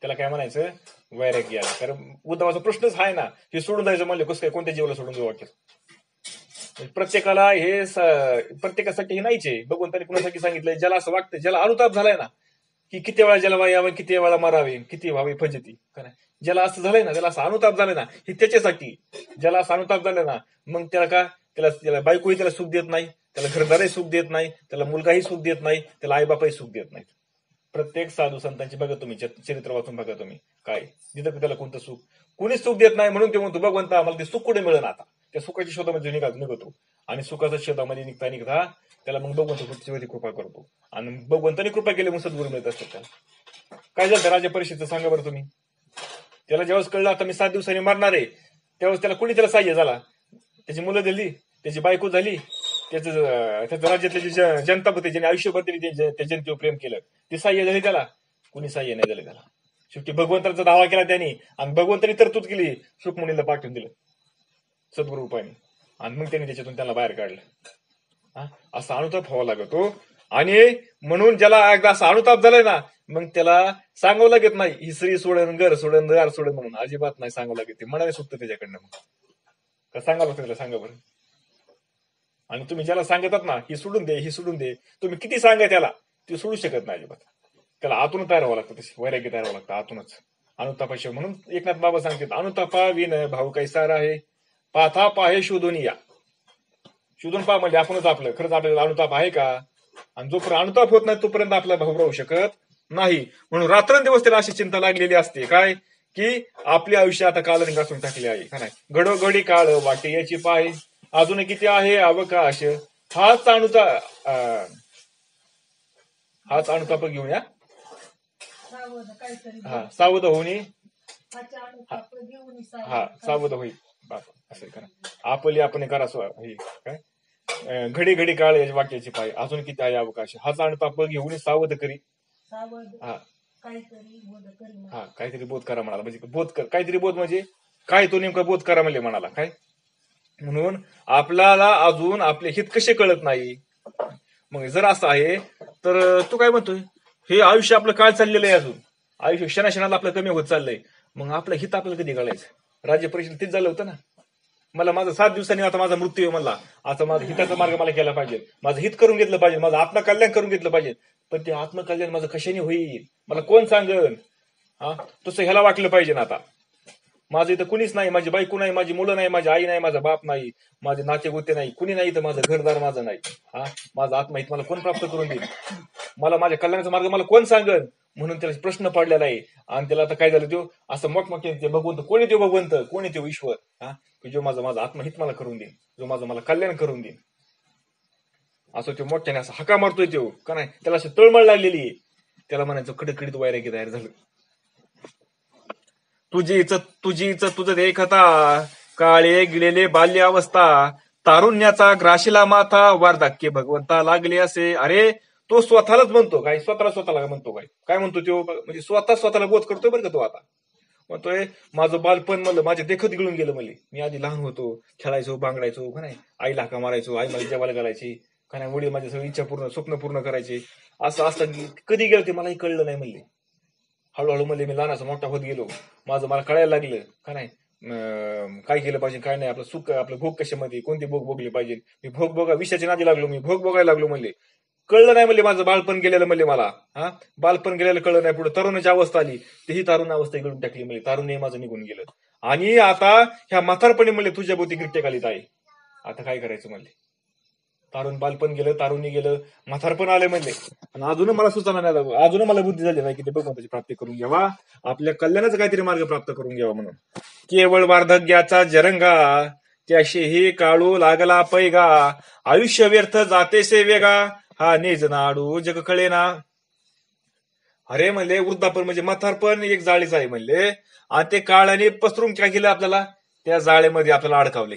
त्याला काय म्हणायचं? वैराग्य आला. कारण उद्धवाचा प्रश्नच आहे ना, हे सोडून जायचं म्हणले कसं काय, कोणत्या जीवाला सोडून जाऊ वाटतं? प्रत्येकाला हे प्रत्येकासाठी हे नाहीच आहे. भगवंतांनी कुणासाठी सांगितलंय? ज्याला असं वाटतं, ज्याला अनुताप झालाय ना की किती वेळा जन्माला यावं, किती वेळा मरावे, किती व्हावे फजिती, ज्याला असं झालंय ना, त्याला असं अनुताप झालाय ना, हे त्याच्यासाठी. ज्याला असं अनुताप झालाय ना, मग त्याला का, त्याला बायकोही त्याला सुख देत नाही, त्याला घरदारही सुख देत नाही, त्याला मुलगाही सुख देत नाही, त्याला आईबापाही सुख देत नाहीत. प्रत्येक साधू संतांची बघा तुम्ही, चरित्र वाचून बघा तुम्ही, काय तिथं त्याला कोणतं सुख, कोणीच सुख देत नाही. म्हणून ते म्हणतो भगवंता आम्हाला ते सुख कुठे मिळेल. आता त्या सुखाच्या शोधामध्ये निघतो, आणि सुखाच्या शोधामध्ये निघता निघता त्याला मग भगवंत पुढची कृपा करतो, आणि भगवंतानी कृपा केली मग सद्गुरू मिळत असतात त्याला. काय झालं राजा परीक्षेचं सांगा बरं तुम्ही? त्याला ज्यावेळेस कळलं आता मी 7 दिवसांनी मरणार आहे, त्यावेळेस त्याला कुणी त्याला सहाय्य झाला? त्याची मुलं झाली, त्याची बायको झाली, त्याचं राज्यातली जी जनता होती, ज्याने आयुष्यभर त्या जनतेवर प्रेम केलं, ती सहाय्य झाली त्याला? कुणी सहाय्य नाही झालं त्याला. शेवटी भगवंताचा दावा केला त्यांनी, आणि भगवंतानी तरतूद केली, सुखमुनीला पाठवून दिलं सद्गुरू रूपाने, आणि मग त्यांनी त्याच्यातून त्याला बाहेर काढलं. असा अनुताप व्हावा लागतो. आणि म्हणून ज्याला एकदा असा अनुताप झालाय ना, मग त्याला सांगावं लागत नाही ही स्त्री सोडन, घर सोडन, दार सोडन, म्हणून अजिबात नाही सांगावं लागत. ते मनाने सुटतं त्याच्याकडनं. मग का सांगावं लागतं त्याला? सांगा बरं. आणि तुम्ही ज्याला सांगतात ना ही सोडून दे, ही सोडून दे, तुम्ही किती सांगा त्याला, ते सोडू शकत नाही अजिबात. त्याला आतून तयार व्हावं लागतं, तशी वैराग्य तयार व्हावं लागतं आतूनच, अनुतापाशिवाय. म्हणून एकनाथ बाबा सांगतात, अनुतापा विन भाऊ कैसार आहे, पाथा पाहे शोधून या. शोधून पहा म्हणजे आपणच आपलं खरंच आपल्याला अनुताप आहे का? आणि जोपर्यंत अनुताप होत नाही तोपर्यंत आपला भाऊ राहू शकत नाही. म्हणून रात्रंदिवस त्याला अशी चिंता लागलेली असते, काय की आपले आयुष्य आता कालने घासून टाकले आहे का नाही. घडोघडी काळ वाटे याची पाय, अजून किती आहे अवकाश, हाच अनुताप घेऊन या. हा सावध होऊनी हा सावध होई बापा असं करा आपली आपण करा काय घडी घडी काळ या वाक्याची पाय अजून किती आहे अवकाश हाच आणि पाप घेऊन सावध करी हा काहीतरी बोध करा म्हणाला म्हणजे बोध कर काहीतरी बोध म्हणजे काय तो नेमका बोध करा म्हणजे म्हणाला काय म्हणून आपल्याला अजून आपले हित कसे कळत नाही मग जर असं आहे तर तू काय म्हणतोय हे आयुष्य आपलं काय चाललेलं आहे अजून आयुष्य क्षणाक्षणाला आपलं कमी होत चाललंय मग आपलं हित आपल्याला कधी कळायचं राज्य परिषद तीच झालं होतं ना मला माझं 7 दिवसांनी आता माझा मृत्यू आहे मला आता माझा हिताचा मार्ग मला केला पाहिजे माझं हित करून घेतलं पाहिजे माझं आत्मकल्याण करून घेतलं पाहिजे पण ते आत्मकल्याण माझं कशाने होईल मला कोण सांगन हा तसं ह्याला वाटलं पाहिजे ना आता माझं इथं कुणीच नाही माझी बायको नाही माझी मुलं नाही माझी आई नाही माझा बाप नाही माझे नाते गोते नाही कुणी नाही तर माझं घरदार माझं नाही हा माझं आत्महित मला कोण प्राप्त करून देईल मला माझ्या कल्याणाचा मार्ग मला कोण सांगन म्हणून त्याला प्रश्न पडलेला आहे आणि त्याला आता काय झालं तो असं मोठमोठे ते भगवंत कोणी ते भगवंत कोणी ते ईश्वर हा जो माझं आत्महित मला करून देईल जो माझं मला कल्याण करून देईल असं तो मोठ्याने असं हका मारतोय तो का नाही त्याला असं तळमळ लागलेली आहे त्याला म्हणायचं कडकडीत वैराग्य तयार झालं तुझी इच्छा तुझं देखता काळे गिळलेले बाल्य अवस्था तारुण्याचा ग्राशीला माथा वार्धक्य भगवंता लागले असे अरे तो स्वतःलाच म्हणतो काय स्वतःला म्हणतो काय म्हणतो तो म्हणजे स्वतःला बोध करतोय बरं का तो आता म्हणतोय माझं बालपण म्हणलं माझे देखत गिळून गेलं म्हणले मी आधी लहान होतो खेळायचो बांगडायचो का नाही आईला हाका मारायचो आई मला जेवायला घालायची का नाही वडील माझी सगळी इच्छा पूर्ण स्वप्न पूर्ण करायचे असं असतं कधी गेलं ते मलाही कळलं नाही म्हणले हळूहळू मध्ये मी लहानाचा मोठा होत गेलो माझं मला कळायला लागलं का नाही काय केलं पाहिजे काय नाही आपलं सुख आपलं भोग कशामध्ये कोणते भोग भोगले पाहिजे मी भोग विषयाच्या नादी लागलो मी भोग बघायला लागलो म्हणले कळलं नाही म्हणले माझं बालपण गेलेलं म्हणले मला हा बालपण गेलेलं कळलं नाही पुढे तरुणाची अवस्था आली तेही तारुण अवस्था घेऊन टाकली म्हणजे तारुण्य माझं निघून गेलं आणि आता ह्या म्हातारपणे म्हणले तुझ्या भोवती गिरटे खालीत आहे आता काय करायचं म्हणले तारुण बालपण गेलं तारुणी गेलं म्हातारपण आले म्हणले आणि अजून मला सुचना नाही अजून मला बुद्धी झाली नाही की ते भगवंताची प्राप्ती करून घ्यावा आपल्या कल्याणाचा काहीतरी मार्ग प्राप्त करून घ्यावा म्हणून केवळ वार्धक्याचा जरंगा त्याशीही काळू लागला पैगा आयुष्य व्यर्थ जातेसे वेगा हा नेज नाडू जग कळेना अरे म्हणले वृद्धापन म्हणजे म्हातारपण एक जाळीच आहे म्हणले आणि ते काळाने पसरून काय केलं आपल्याला त्या जाळेमध्ये आपल्याला अडकावले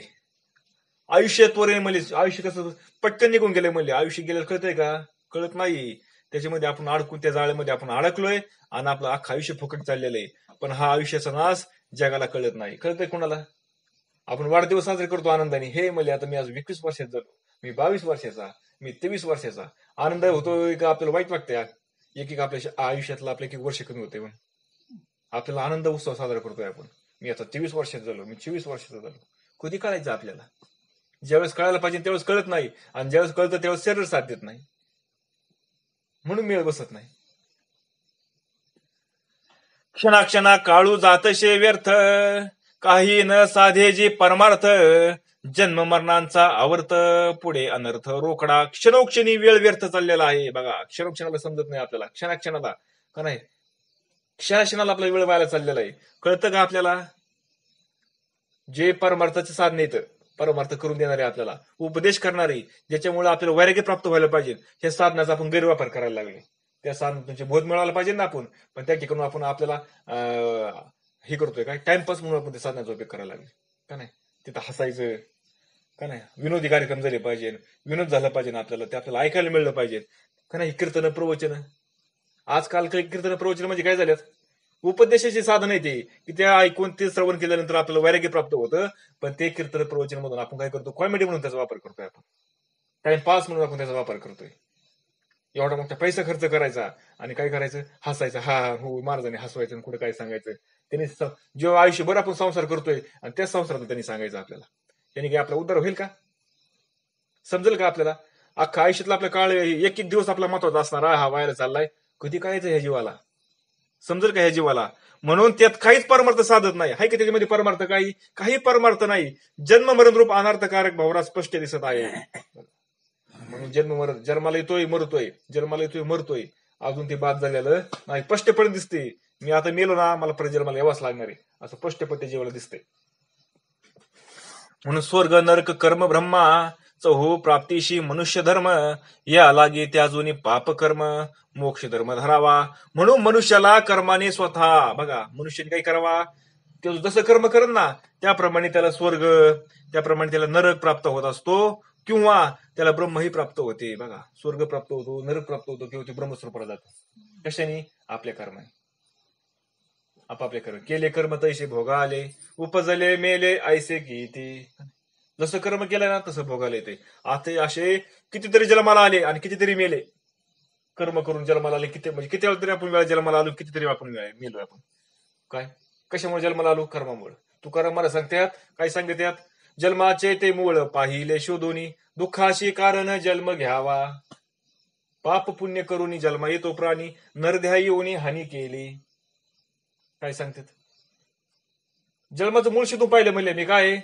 आयुष्य त्वरे म्हणले आयुष्य कसं पटकन निघून गेले म्हणले आयुष्य गेलं कळतंय का कळत नाही त्याच्यामध्ये आपण अडकून त्या जाळेमध्ये आपण अडकलोय आणि आपलं अख्खं आयुष्य फुकट चाललेलं आहे पण हा आयुष्याचा नाश जगाला कळत नाही कळतंय कोणाला आपण वाढदिवस साजरे करतो आनंदाने हे म्हणले आता मी आज 21 वर्षाचा झालो मी 22 वर्षाचा मी 23 वर्षाचा आनंद होतोय का आपल्याला वाईट वाटतंय एक आपल्या आयुष्यातलं आपलं एक वर्ष कमी होतंय म्हणून आपल्याला आनंद उत्सव साजरा करतोय आपण मी आता 23 वर्षाचा झालो मी 24 वर्षाचा झालो कधी कळायचं आपल्याला ज्यावेळेस कळायला पाहिजे त्यावेळेस कळत नाही आणि ज्यावेळेस कळतं त्यावेळेस शरीर साथ देत नाही म्हणून मेळ बसत नाही क्षणाक्षणा काळू जातशे व्यर्थ काही न साधे जे परमार्थ जन्म मरणांचा आवर्त पुढे अनर्थ रोकडा क्षणोक्षणी वेळ व्यर्थ चाललेला आहे बघा क्षणोक्षणाला समजत नाही आपल्याला क्षणाक्षणाला का नाही क्षणाक्षणाला आपला वेळ व्हायला चाललेला आहे कळतं का आपल्याला जे परमार्थाचे साधन येतं परमार्थ करून देणारे आपल्याला उपदेश करणारे ज्याच्यामुळे आपल्याला वैराग्य प्राप्त व्हायला पाहिजे हे साधनाचा आपण गैरवापर करायला लागले त्या साधनाचे बोध मिळायला पाहिजे ना आपण पण त्या ठिकाणी आपण आपल्याला हे करतोय काय टाइमपास म्हणून आपण त्या साधनाचा उपयोग करायला लागले का नाही तिथं हसायचं का नाही विनोदी कार्यक्रम झाले पाहिजे विनोद झाला पाहिजे आपल्याला ते आपल्याला ऐकायला मिळलं पाहिजे का नाही कीर्तन प्रवचन आजकाल कीर्तन प्रवचन म्हणजे काय झाल्यात उपदेशाचे साधन आहे ते की त्या ऐकून ते श्रवण केल्यानंतर आपल्याला वैराग्य प्राप्त होतं पण ते कीर्तन प्रवचन मधून आपण काय करतो कॉमेडी म्हणून त्याचा वापर करतोय आपण टाइमपास म्हणून आपण त्याचा वापर करतोय एवढा मोठा पैसा खर्च करायचा आणि काय करायचं हसायचं हा हो महाराजांनी हसवायचं कुठे काय सांगायचं त्यांनी जेव्हा आयुष्यभर आपण संसार करतोय आणि त्याच संसारात त्यांनी सांगायचं आपल्याला त्यांनी काय आपला उद्धार होईल का समजेल का आपल्याला अख्खा आयुष्यातला आपला काळ एक दिवस आपला महत्वाचा असणार हा व्हायला चाललाय कधी करायचं ह्या जीवाला समजेल का ह्या जीवाला म्हणून त्यात काहीच परमार्थ साधत नाही हाय का त्याच्यामध्ये परमार्थ काही परमार्थ नाही जन्म मरण रूप अनर्थकारक भावना स्पष्ट दिसत आहे म्हणून जन्माला येतोय मरतोय अजून ते बाद झालेलं नाही स्पष्टपणे दिसते मी आता मेलो ना मला परत जन्माला यावाच लागणार आहे असं स्पष्टपणे जीवाला दिसतंय म्हणून स्वर्ग नरक कर्म ब्रह्मा चहू प्राप्तीशी मनुष्य धर्म, या लागे त्याजूनी पाप कर्म, मोक्ष धर्म धरावा. म्हणून मनुष्याला कर्माने स्वतः, बघा मनुष्याने काय करावा, तो जसं कर्म करत ना त्याप्रमाणे त्याला स्वर्ग, त्याप्रमाणे त्याला नरक प्राप्त होत असतो, किंवा त्याला ब्रह्मही प्राप्त होते. बघा स्वर्ग प्राप्त होतो, नरक प्राप्त होतो, किंवा ते ब्रह्मस्वरूपाला जातो. कशाने? आपल्या कर्माने. आपापले कर्म केले, कर्म तैसे भोगा आले, उपजले मेले ऐसे गीते. जसं कर्म केलं ना तसं भोगायला येते. आता असे कितीतरी जन्माला आले आणि कितीतरी मेले. कर्म करून जन्माला आले किती, म्हणजे किती वेळा तरी आपण वेळा जन्माला आलो, कितीतरी आपण मेलो आपण. काय कशामुळे जन्माला आलो? कर्मामुळे. तुकाराम मला सांगतात, काय सांगतात, जन्माचे ते मूळ पाहिले शोधूनी, दुःखाशी कारण जन्म घ्यावा. पाप पुण्य करून जन्मा येतो प्राणी, नरध्या येऊनी हानी केली. काय सांगतात? जन्माचं मूळ शोधून पाहिलं म्हणले मी, काय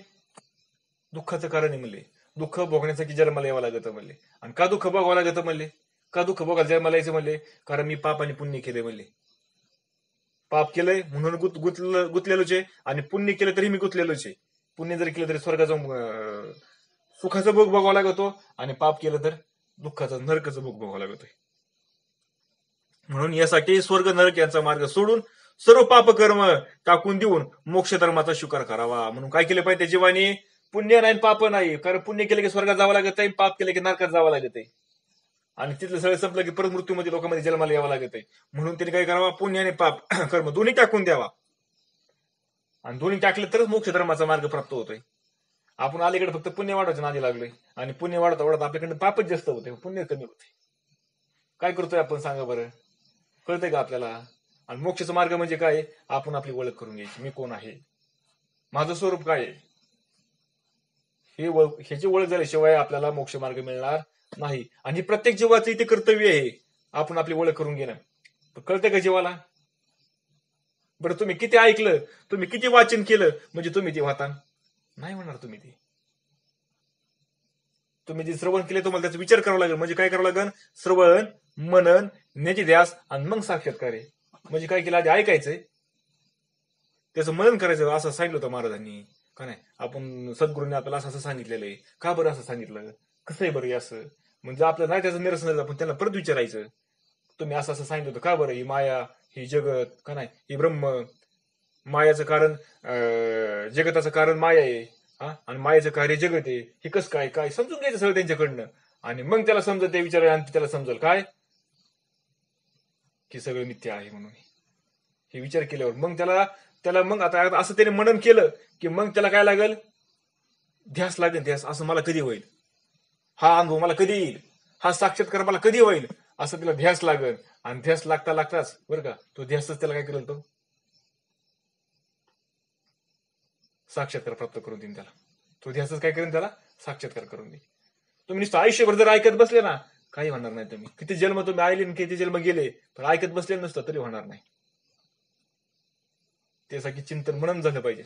दुःखाचं कारण आहे म्हणले. दुःख भोगण्यासाठी जन्माला यावं लागतं म्हणले. आणि का दुःख भोगावं लागतं म्हणले? का दुःख भोगायला जन्माला यायचं म्हणले? कारण मी पाप आणि पुण्य केले म्हणले. पाप केलंय म्हणून गुतलेलोच आहे, आणि पुण्य केलं तरी मी गुतलेलोच आहे. पुण्य जर केलं तरी स्वर्गाचं सुखाचा भोग भोगावा लागतो, आणि पाप केलं तर दुःखाचा नरकाचा भोग भोगावा लागतोय. म्हणून यासाठी स्वर्ग नरक यांचा मार्ग सोडून सर्व पाप कर्म टाकून देऊन मोक्ष धर्माचा स्वीकार करावा. म्हणून काय केलं पाहिजे जीवाने? पुण्य नाही पाप नाही. कारण पुण्य केलं की स्वर्गात जावं लागत आहे, पाप केलं की नरकात जावं लागत आहे, आणि तिथलं सगळं संपलं की परत मृत्यूमध्ये लोकांमध्ये जन्माला यावं लागत आहे. म्हणून त्यांनी काय करावा? पुण्य आणि पाप कर्म दोन्ही टाकून द्यावा, आणि दोन्ही टाकले तरच मोक्ष धर्माचा मार्ग प्राप्त होतोय. आपण अलीकडे फक्त पुण्य वाढवायचं नादी लागलोय, आणि पुण्य वाढता वाढत आपल्याकडे पापच जास्त होते, पुण्य कमी होते. काय करतोय आपण सांगा बरं? कळतंय का आपल्याला? आणि मोक्षाचा मार्ग म्हणजे काय? आपण आपली ओळख करून घ्यायची. मी कोण आहे, माझं स्वरूप काय आहे, ह्याची ओळख झाल्याशिवाय आपल्याला मोक्ष मार्ग मिळणार नाही. आणि प्रत्येक जीवाचं इथे कर्तव्य आहे, आपण आपली ओळख करून घेणं. कळतंय का जीवाला? बरं तुम्ही किती ऐकलं, तुम्ही किती वाचन केलं, म्हणजे तुम्ही ते वाहता नाही म्हणणार. तुम्ही जे श्रवण केले तुम्हाला त्याचा विचार करावा लागेल. म्हणजे काय करावं लागेल? श्रवण, मनन, निधिध्यास, आणि मग साक्षात्कार आहे. म्हणजे काय केलं? आधी ऐकायचंय, त्याचं मनन करायचं. असं सांगितलं होतं महाराजांनी का नाही? आपण सद्गुरूंनी आपल्याला असं सांगितलेलं आहे. का बरं असं सांगितलं? कसं आहे बरं असं? म्हणजे आपलं नाही त्याचं निरसन, आपण त्यांना परत विचारायचं, तुम्ही असं सांगितलं होतं का बरं? ही माया, ही जगत का नाही, ही ब्रह्म, मायाचं कारण जगताचं कारण माया आहे, आणि मायाचं कार्य जगत आहे, हे कसं काय काय समजून घ्यायचं सगळं त्यांच्याकडनं. आणि मग त्याला समजत ते विचार, आणि त्याला समजेल काय की सगळं मिथ्या आहे म्हणून. हे विचार केल्यावर मग त्याला मग आता असं त्याने मनन केलं की मग त्याला काय लागेल? ध्यास लागेल. ध्यास, असं मला कधी होईल, हा अनुभव मला कधी येईल, हा साक्षात्कार मला कधी होईल, असं त्याला ध्यास लागेल. आणि ध्यास लागता लागताच बरं का, तो ध्यासच त्याला काय करेल? तो साक्षात्कार प्राप्त करून देईन त्याला. तो ध्यासच काय करेन? त्याला साक्षात्कार करून देईल. तुम्ही नुसतं आयुष्यभर जर ऐकत बसले ना, काही होणार नाही. तुम्ही किती जन्म तुम्ही आले, किती जन्म गेले, पण ऐकत बसले नसतं तरी होणार नाही. त्यासाठी चिंतन मनन झालं पाहिजे.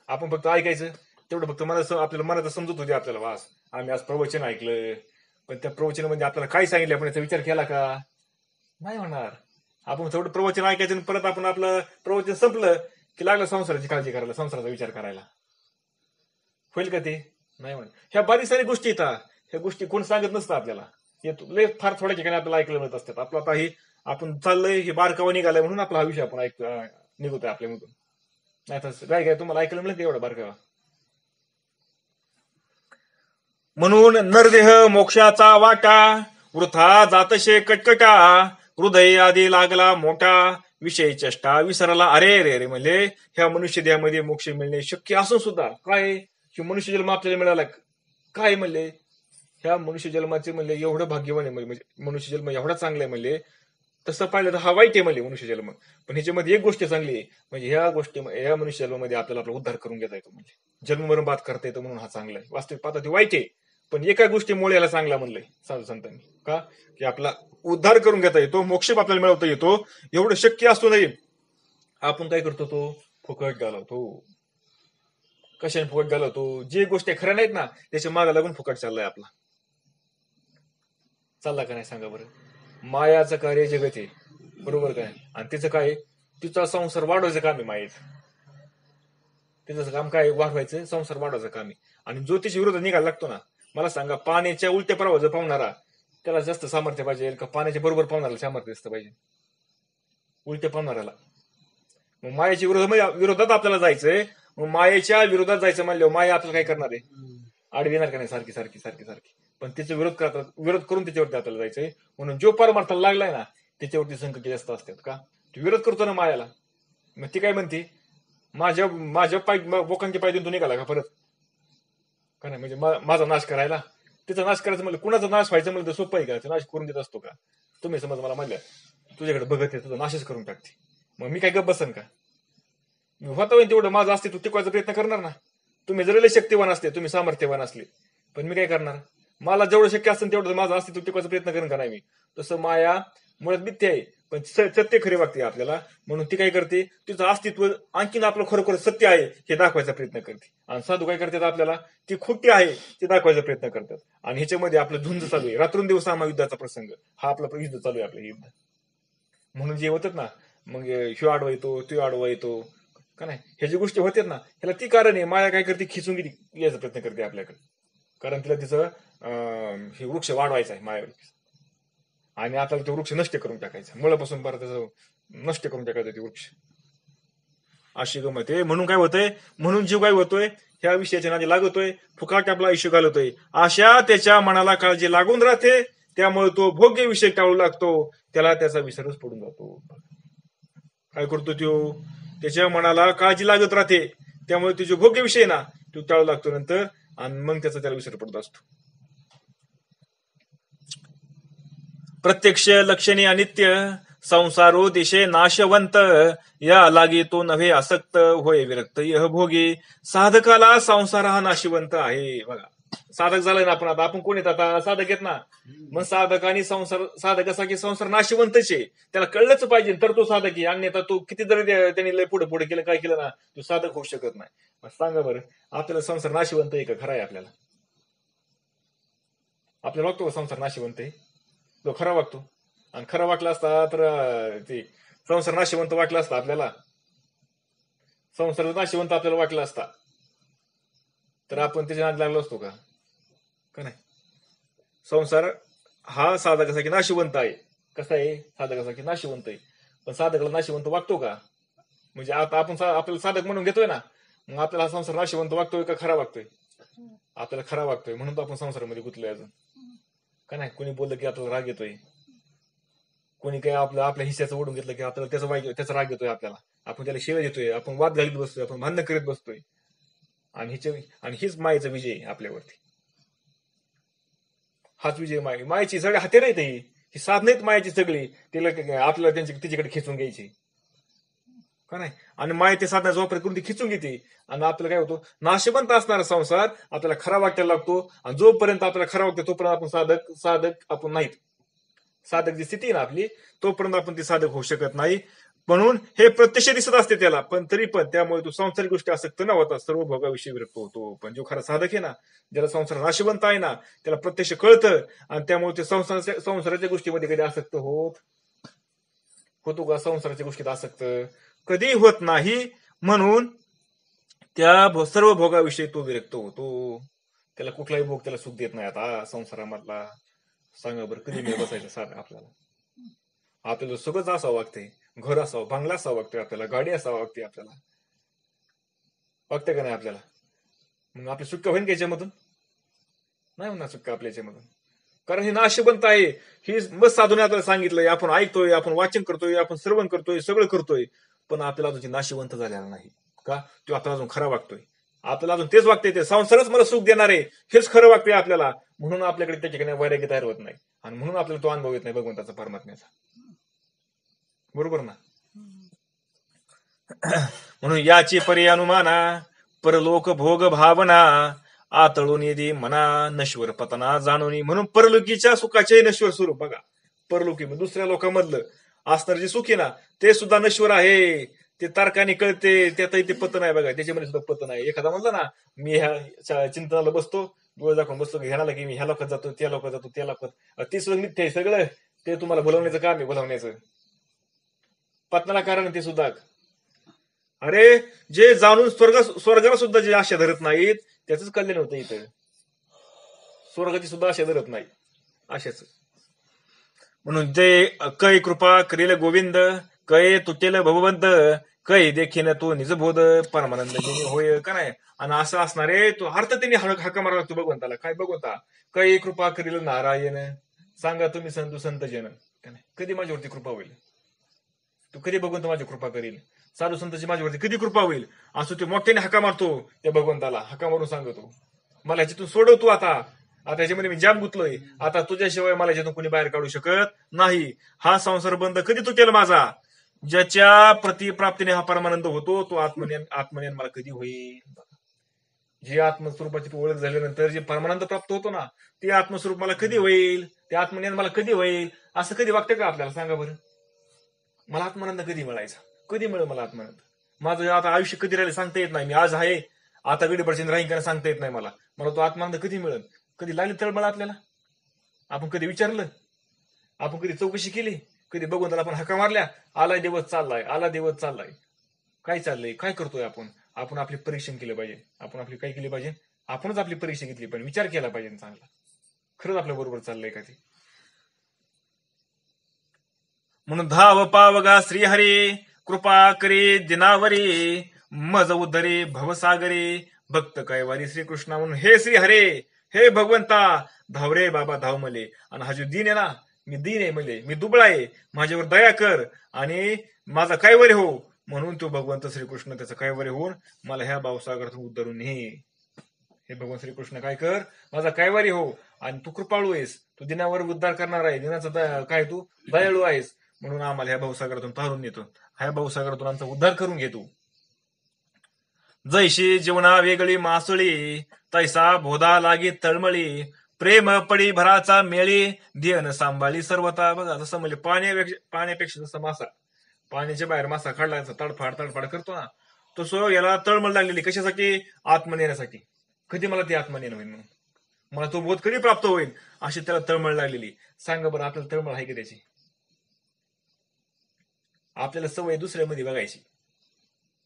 आपण फक्त ऐकायचं तेवढं, फक्त आपल्याला मनात समजत होते आपल्याला, वास आम्ही आज प्रवचन ऐकलं, पण त्या प्रवचनामध्ये आपल्याला काय सांगितलं आपण याचा विचार केला का? नाही होणार. आपण थोडं प्रवचन ऐकायचं आणि परत आपण आपलं प्रवचन संपलं की लागलं संसाराची काळजी करायला, संसाराचा विचार करायला. होईल का ते? नाही म्हणत. ह्या बारीक सारी गोष्टी येतात, ह्या गोष्टी कोण सांगत नसतं आपल्याला. लय फार थोड्या ठिकाणी आपल्याला ऐकलं मिळत असतात. आपलं आता हे आपण चाललंय, हे बारकावा निघालाय म्हणून आपला हा विषय आपण निघतोय आपल्यामधून. नाही तर काय तुम्हाला ऐकलं मिळत एवढा बारकावा. म्हणून नरदेह मोक्षाचा वाटा, वृथा जातशे कटकटा, हृदय आधी लागला मोठा, विषय चेष्टा विसरला अरे रे रे. म्हणजे ह्या मनुष्य देहामध्ये मोक्ष मिळणे शक्य असून सुद्धा काय, हे मनुष्य जन्म आपल्याला मिळाला काय? म्हणले ह्या मनुष्य जन्माचे म्हणले एवढं भाग्यवान आहे, म्हणजे मनुष्य जन्म एवढा चांगला आहे. म्हणले तसं पाहिलं तर हा वाईट आहे म्हणले मनुष्य जन्म, पण ह्याच्यामध्ये एक गोष्ट चांगली आहे, म्हणजे ह्या मनुष्य जन्मामध्ये आपल्याला आपला उद्धार करून घेता येतो. म्हणजे जन्ममरण बाद करता येतो, म्हणून हा चांगला आहे. वास्तविक पाहता ते वाईट आहे, पण एका गोष्टीमुळे याला चांगला म्हणलंय साधू संतांनी, का की आपला उद्धार करून घेता येतो, मोक्ष आपल्याला मिळवता येतो. एवढं शक्य असतो नाही, आपण काय करतो? तो फुकट घालवतो. कशाने फुकट घालवतो? जे गोष्टी खऱ्या नाहीत ना त्याच्या मागे लागून फुकट चाललाय आपला. चालला का नाही सांगा बरं? मायाचं कार्य जगत आहे, बरोबर काय? आणि तिचं काय? तिचा संसार वाढवायचं काम आहे मायेचं. तिचं काम काय? वाढवायचं, संसार वाढवायचं काम आहे. आणि ज्योतिषी विरोधात निघायला लागतो ना, मला सांगा, पाण्याच्या उलट्या प्रवाह जर पावणारा त्याला जास्त सामर्थ्य पाहिजे का पाण्याच्या बरोबर पावणाऱ्याला सामर्थ्य जास्त पाहिजे? उलट्या पावणाऱ्याला. मग मायेच्या विरोधात आपल्याला जायचंय. मग मायेच्या विरोधात जायचं म्हणल्यावर माया आपल्याला काय करणार आहे? आडवी येणार का नाही सारखी सारखी सारखी सारखी. पण त्याचा विरोध करून त्याच्यावरती आपल्याला जायचंय. म्हणून जो परमार्थाला लागलाय ना त्याच्यावरती संकट जास्त असतात. का? तो विरोध करतो ना मायाला. मग ती काय म्हणते, माझ्या पाय बोकांच्या पाय देऊन तो निघाला का परत? का नाही, म्हणजे माझा नाश करायला. तिचा नाश करायचं म्हणलं, कुणाचा नाश व्हायचं म्हणलं तर सोपं आहे का? नाश करून देत असतो का? तुम्ही समज मला म्हणल्या तुझ्याकडे बघत आहे, तुझा नाशच करून टाकते, मग मी काय गप बसन का? मी होता होईल तेवढं माझं अस्तित्व टिकवायचा प्रयत्न करणार ना. तुम्ही जर शक्तिवान असले, तुम्ही सामर्थ्यवान असले, पण मी काय करणार? मला जेवढं शक्य असेल तेवढं माझं अस्तित्व टिकवायचा प्रयत्न करेन का नाही मी? तसं माया मुळात मिथ्या आहे, पण सत्य खरे वागते आपल्याला. म्हणून ती काय करते, तिचं अस्तित्व आणखीन आपलं खरोखर सत्य आहे हे दाखवायचा प्रयत्न करते. आणि साधू काय करतात, आपल्याला ती खोटी आहे ते दाखवायचा प्रयत्न करतात. आणि ह्याच्यामध्ये आपलं झुंज चालू आहे. रात्रंदिवस हा युद्धाचा प्रसंग, हा आपला युद्ध चालू आहे, आपलं युद्ध. म्हणून जे होतात ना, मग ह्यो आडवा येतो, तो आडवा येतो का नाही, ह्या ज्या गोष्टी होतात ना, ह्याला ती कारण आहे. माया काय करते, खिचून यायचा प्रयत्न करते आपल्याकडे. कारण तिला तिचं हे वृक्ष वाढवायचा आहे मायावर, आणि आपल्याला तो वृक्ष नष्ट करून टाकायचा, मुळापासून परत नष्ट करून टाकायचा ते वृक्ष. अशी गमत आहे. म्हणून काय होतंय, म्हणून जीव काय होतोय, ह्या विषयाच्या नादी लागतोय, फुकाट आपला आयुष्य घालवतोय. अशा त्याच्या मनाला काळजी लागून राहते. त्यामुळे तो भोग्य विषय टाळू लागतो, त्याला त्याचा विसरच पडून जातो. काय करतो तो, त्याच्या मनाला काळजी लागत राहते, त्यामुळे तो जो भोग्य विषय ना तो टाळू लागतो नंतर, आणि मग त्याचा विसर पडत असतो. प्रत्यक्ष लक्षणे अनित्य संसारो दिशे नाशवंत, या लागी तो नव्हे आसक्त, होय विरक्त यह भोगी. साधकाला संसार हा नाशिवंत आहे. बघा, साधक झालाय ना आपण. आता आपण कोण येत, आता साधक येत ना. मग साधक आणि संसार, साधक असा की संसार नाशिवंतच आहे, त्याला कळलंच पाहिजे तर तो साधक आहे. अन्यथा तो किती जरी त्यांनी लय पुढे पुढे केलं, काय केलं ना, तो साधक होऊ शकत नाही. मग सांगा बरं, आपल्याला संसार नाशिवंत आहे का? खरा आहे आपल्याला? आपल्याला वाटतो का संसार नाशिवंत आहे? तो खरा वागतो. आणि खरा वाटला असता तर ते संसार नाशिवंत वाटला असता आपल्याला, संसार नाशिवंत आपल्याला वाटला असता तर आपण त्याच्या नादी लागलो असतो का? का नाही? संसार हा साधक असा की नाशिवंत आहे. कसा आहे साधक असा की नाशिवंत आहे, पण साधकाला नाशिवंत वागतो का? म्हणजे आता आपण आपल्याला साधक म्हणून घेतोय ना, मग आपल्याला हा संसार नाशिवंत वागतोय का खरा वागतोय? आपल्याला खरा वागतोय, म्हणून तर आपण संसारामध्ये गुंतलोय अजून. का नाही? कोणी बोललं की आपल्याला राग येतोय, कोणी काय आपल्या हिस्साचं ओढून घेतलं की आपल्याला त्याचा राग येतोय आपल्याला, आपण त्याला शिव्या देतोय, आपण वाद घालीत बसतोय, आपण भांडण करीत बसतोय. आणि हीच मायेचा विजय आहे आपल्यावरती. हाच विजय मायेची सगळे हाते नाहीत, ही साधन आहेत मायेची सगळी. तिला आपल्याला तिच्याकडे खेचून घ्यायची का नाही? आणि माय ते साधनाचा वापर करून ती खिचून घेते, आणि आपल्याला काय होतो, नाशवंत असणारा संसार आपल्याला खरा वाटायला लागतो. आणि जोपर्यंत आपल्याला खरा वाटतो तोपर्यंत आपण साधक आपण नाहीत. साधक जी स्थिती आहे ना आपली, तोपर्यंत आपण ती साधक होऊ शकत नाही. म्हणून हे प्रत्यक्ष दिसत असते त्याला, पण तरी पण त्यामुळे तो संसारिक गोष्टी आसक्त न होता सर्व भोगाविषयी विरक्त होतो. पण जो खरा साधक आहे ना, ज्याला संसार नाशिवंत आहे ना, त्याला प्रत्यक्ष कळतं, आणि त्यामुळे ते संसाराच्या गोष्टीमध्ये कधी आसक्त होतो का? संसाराच्या गोष्टीत आसक्त कधी होत नाही. म्हणून त्या सर्व भोगाविषयी तो विरक्त होतो. त्याला कुठलाही भोग त्याला सुख देत नाही. आता संसारामधला सांगा बरं, कधी नाही बसायचं साधं आपल्याला सगळंच असावं वागते, घर असावं, बंगला असावं वागतोय आपल्याला, गाडी असावं वागते आपल्याला, वागते का नाही आपल्याला? मग आपली सुटका होईल का याच्यामधून? नाही होणार सुटका आपल्या याच्यामधून, कारण हे नाशवंत आहे. ही मस्त साधूने आपल्याला सांगितलंय. आपण ऐकतोय, आपण वाचन करतोय, आपण श्रवण करतोय, सगळं करतोय, पण आपल्याला अजून नाशिवंत झालेला नाही. का? तो आपल्याला अजून खरा वागतोय. आपल्याला अजून तेच वागतंय, ते संसारच मला सुख देणार आहे हेच खरं वागतंय आपल्याला. म्हणून आपल्याकडे त्याच्याकडे वैराग्य तयार होत नाही, आणि म्हणून आपल्याला तो अनुभव येत नाही भगवंताचा, परमात्म्याचा. बरोबर ना? म्हणून याची परी अनुमाना परलोक भोग भावना, आतळून येदी मना नश्वर पतना जाणून. म्हणून परलोकीच्या सुखाचे नश्वर स्वरूप बघा. परलोकी दुसऱ्या लोकांमधलं असणार जे सुख आहे ना, ते सुद्धा नश्वर आहे. ते तारकाने कळते, त्यातही ते पतन आहे बघा, त्याच्यामध्ये सुद्धा पतन आहे. एखादा म्हणलं ना, मी ह्या चिंतनाला बसतो, डोळे दाखवून बसतो, ह्याला की मी ह्या लोकात जातो, त्या लोकात जातो, त्या लोकात, ते सुद्धा मिथ्या आहे सगळं. ते तुम्हाला भुलवण्याचं काम आहे, भुलवण्याचं. पतनाला कारण ते सुद्धा. अरे जे जाणून स्वर्गाला सुद्धा जे आशा धरत नाहीत त्याच कल्याण होतं इथं. स्वर्गाची सुद्धा आशा धरत नाही अशाच. म्हणून ते कै कृपा करील गोविंद, कै तुटेल भवबंद, कै देखील तो निजबोध परमानंद होय का नाही. आणि असं असणारे तो अर्थ त्यांनी हाका मारा लागतो भगवंताला. काय भगवंता, कै कृपा करील नारायण, सांगा तुम्ही संत जन, कधी माझ्यावरती कृपा होईल, तू कधी भगवंत माझी कृपा करील, साधू संतांची माझ्यावरती कधी कृपा होईल, असं ते मोठ्याने हाका मारतो त्या भगवंताला. हाका मारून सांगतो मला ह्याच्यातून सोडवतो, आता ह्याच्यामध्ये मी जाम गुतलोय, आता तुझ्याशिवाय मला ह्याच्यातून कोणी बाहेर काढू शकत नाही. हा संसार बंद कधी तू केला माझा, ज्याच्या प्रतिप्राप्तीने हा परमानंद होतो तो आत्मज्ञान मला कधी होईल. जी आत्मस्वरूपाची ओळख झाल्यानंतर जे परमानंद प्राप्त होतो ना, ते आत्मस्वरूप मला कधी होईल, ते आत्मज्ञान मला कधी होईल, असं कधी वाटतं का आपल्याला, सांगा बरं. मला आत्मानंद कधी मिळायचा, कधी मिळेल मला आत्मानंद, माझं आता आयुष्य कधी राहिले सांगता येत नाही. मी आज आहे, आता गडीपडचिंद राहीन का सांगता येत नाही मला. मला तो आत्मानंद कधी मिळेल, कधी लागली तळमळ आपल्याला, आपण कधी विचारलं, आपण कधी चौकशी केली, कधी भगवंताला आपण हाका मारल्या, आलाय दिवस चाललाय, आला दिवस चाललाय, काय चाललंय, काय करतोय आपण. आपण आपले परीक्षण केलं पाहिजे, आपण आपली काय केली पाहिजे, आपणच आपली परीक्षा घेतली पाहिजे, विचार केला पाहिजे चांगला, खरंच आपल्या बरोबर चाललंय का ते. म्हणून धाव पावगा श्रीहरी, कृपा करी दिनावरी, मज उद्धरे भवसागरे, भक्त कैवारी श्रीकृष्णा. म्हणून हे श्रीहरे, हे भगवंता, धाव रे बाबा धाव मले. आणि हा जो दिन आहे ना, मी दिन आहे मले, मी दुबळा आहे, माझ्यावर दया कर आणि माझा कैवारी हो. म्हणून तो भगवंत श्रीकृष्ण त्याचा कैवारी होऊन मला ह्या भावसागरातून उद्धरून ने. हे भगवान श्रीकृष्ण काय कर, माझा कैवारी हो, आणि तू कृपाळू आहेस, तू दिनावर उद्धार करणार आहे, दिनाचा काय तू दयाळू आहेस, म्हणून आम्हाला ह्या भावसागरातून तारून नेतो, ह्या भावसागरातून आमचा उद्धार करून घेतो. जैशी जीवना वेगळी मासुळी, तैसा बोधा लागी तळमळी, प्रेम पडी भराचा मेळी, ध्येन सांभाळी सर्वता. बघा जसं म्हणजे पाण्यापेक्षा जसं मासा, पाण्याच्या बाहेर मासा काढला तडफाड करतो ना, तसं याला तळमळ लागलेली कशासाठी, आत्मज्ञानासाठी. कधी मला ते आत्मज्ञान होईल, म्हणून मला तो बोध कधी प्राप्त होईल, अशी त्याला तळमळ लागलेली. सांगा बरं, आपल्याला तळमळ आहे की त्याची. आपल्याला सवय दुसऱ्यामध्ये बघायची,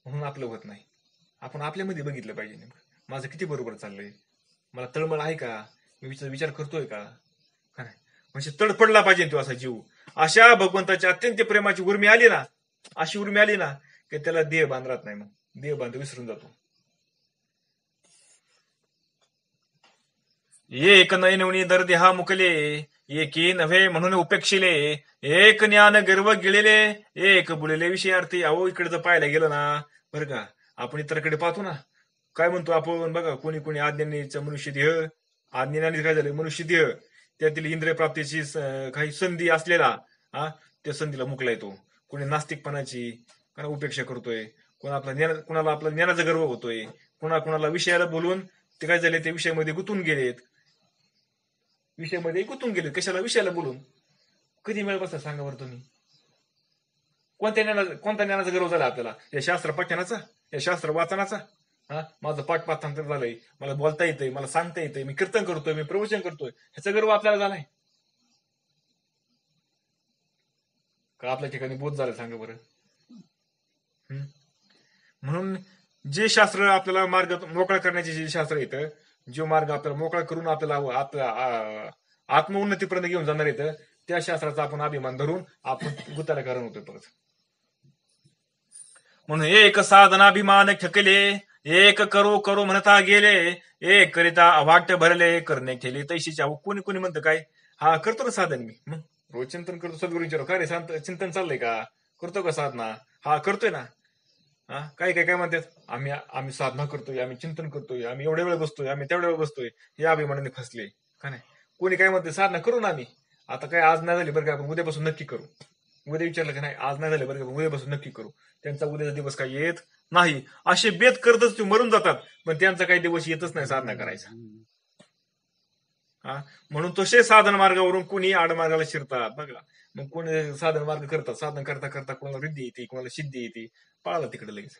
म्हणून आपलं होत नाही. आपण आपल्यामध्ये बघितलं पाहिजे, माझं किती बरोबर चाललंय, मला तळमळ आहे का, मी विचार करतोय का, म्हणजे तडफडला पाहिजे तो असा जीव. अशा भगवंताची अत्यंत प्रेमाची उर्मी आली ना, अशी उर्मी आली ना, की त्याला देह बांध राहत नाही, मग देह बांध विसरून जातो. एक नयनवणी दर देहा मुकले, एकी नव्हे म्हणून उपेक्षिले, एक ज्ञान गर्व गिळले, एक बुलेले विषयार्थी. अहो इकडे जर पाहायला गेलं ना, बरं का, आपण इतरकडे पाहतो ना, काय म्हणतो आपण बघा, कोणी आज्ञानीचा मनुष्य देह, आज्ञानाने काय झालं, मनुष्य देह त्यातील इंद्रिय प्राप्तीची काही संधी असलेला, त्या संधीला मुकला येतो. कोणी नास्तिकपणाची उपेक्षा करतोय, कुणाला आपला ज्ञानाचा गर्व होतोय, कुणाला विषयाला बोलून ते काय झाले, त्या विषयामध्ये गुंतून गेलेत, कशाला विषयाला बोलून. कधी मिळत बसता सांगा बरं तुम्ही, कोणत्या ज्ञानाचा गर्व झाला आपल्याला, या शास्त्र पठणाचा, या शास्त्र वाचनाचा. माझं पाठांतर झालंय, मला बोलता येतंय, मला सांगता येतंय, मी कीर्तन करतोय, मी प्रवचन करतोय, ह्याचा गर्व आपल्याला झालाय का, आपल्या ठिकाणी बोध झालं, सांगा बरं. म्हणून जे शास्त्र आपल्याला मार्ग मोकळा करण्याचे जे शास्त्र येतं, जो मार्ग आपल्याला मोकळा करून आपल्याला आपल्या आत्मउन्नतीपर्यंत घेऊन जाणार येतं, त्या शास्त्राचा आपण अभिमान धरून आपण गुताला कारण होतोय परत. म्हणून एक साधनाभिमान ठकले, एक करू म्हणता गेले, एक करिता अवाट भरले, करणे ठेले तैशीच्या. कोणी म्हणतं काय, हा करतो ना साधन मी, मग रोज चिंतन करतो, सद्गुरू विचारू काय रे चिंतन चाललंय का, करतो का साधना, हा करतोय ना. काय म्हणतात, आम्ही साधना करतोय, आम्ही चिंतन करतोय, आम्ही एवढ्या वेळ बसतोय, आम्ही तेवढ्या वेळ बसतोय, हे अभिमानाने फसले का नाही. कोणी काय म्हणते, साधना करू ना आम्ही, आता काय आज नाही झाली बरं का, आपण उद्यापासून नक्की करू. उद्या विचारलं का नाही, आज नाही झालं बरं का, उद्यापासून नक्की करू. त्यांचा उद्याचा दिवस काही येत नाही, असे बेत करतच ते मरून जातात, पण त्यांचा काही दिवस येतच नाही साधना करायचा. म्हणून तसे साधन मार्गावरून कोणी आडमार्गाला शिरतात बघा. मग कोणी साधन मार्ग करतात, साधन करता करता कोणाला रिद्धी येते, कोणाला सिद्धी येते, पळाला तिकडे लगेच.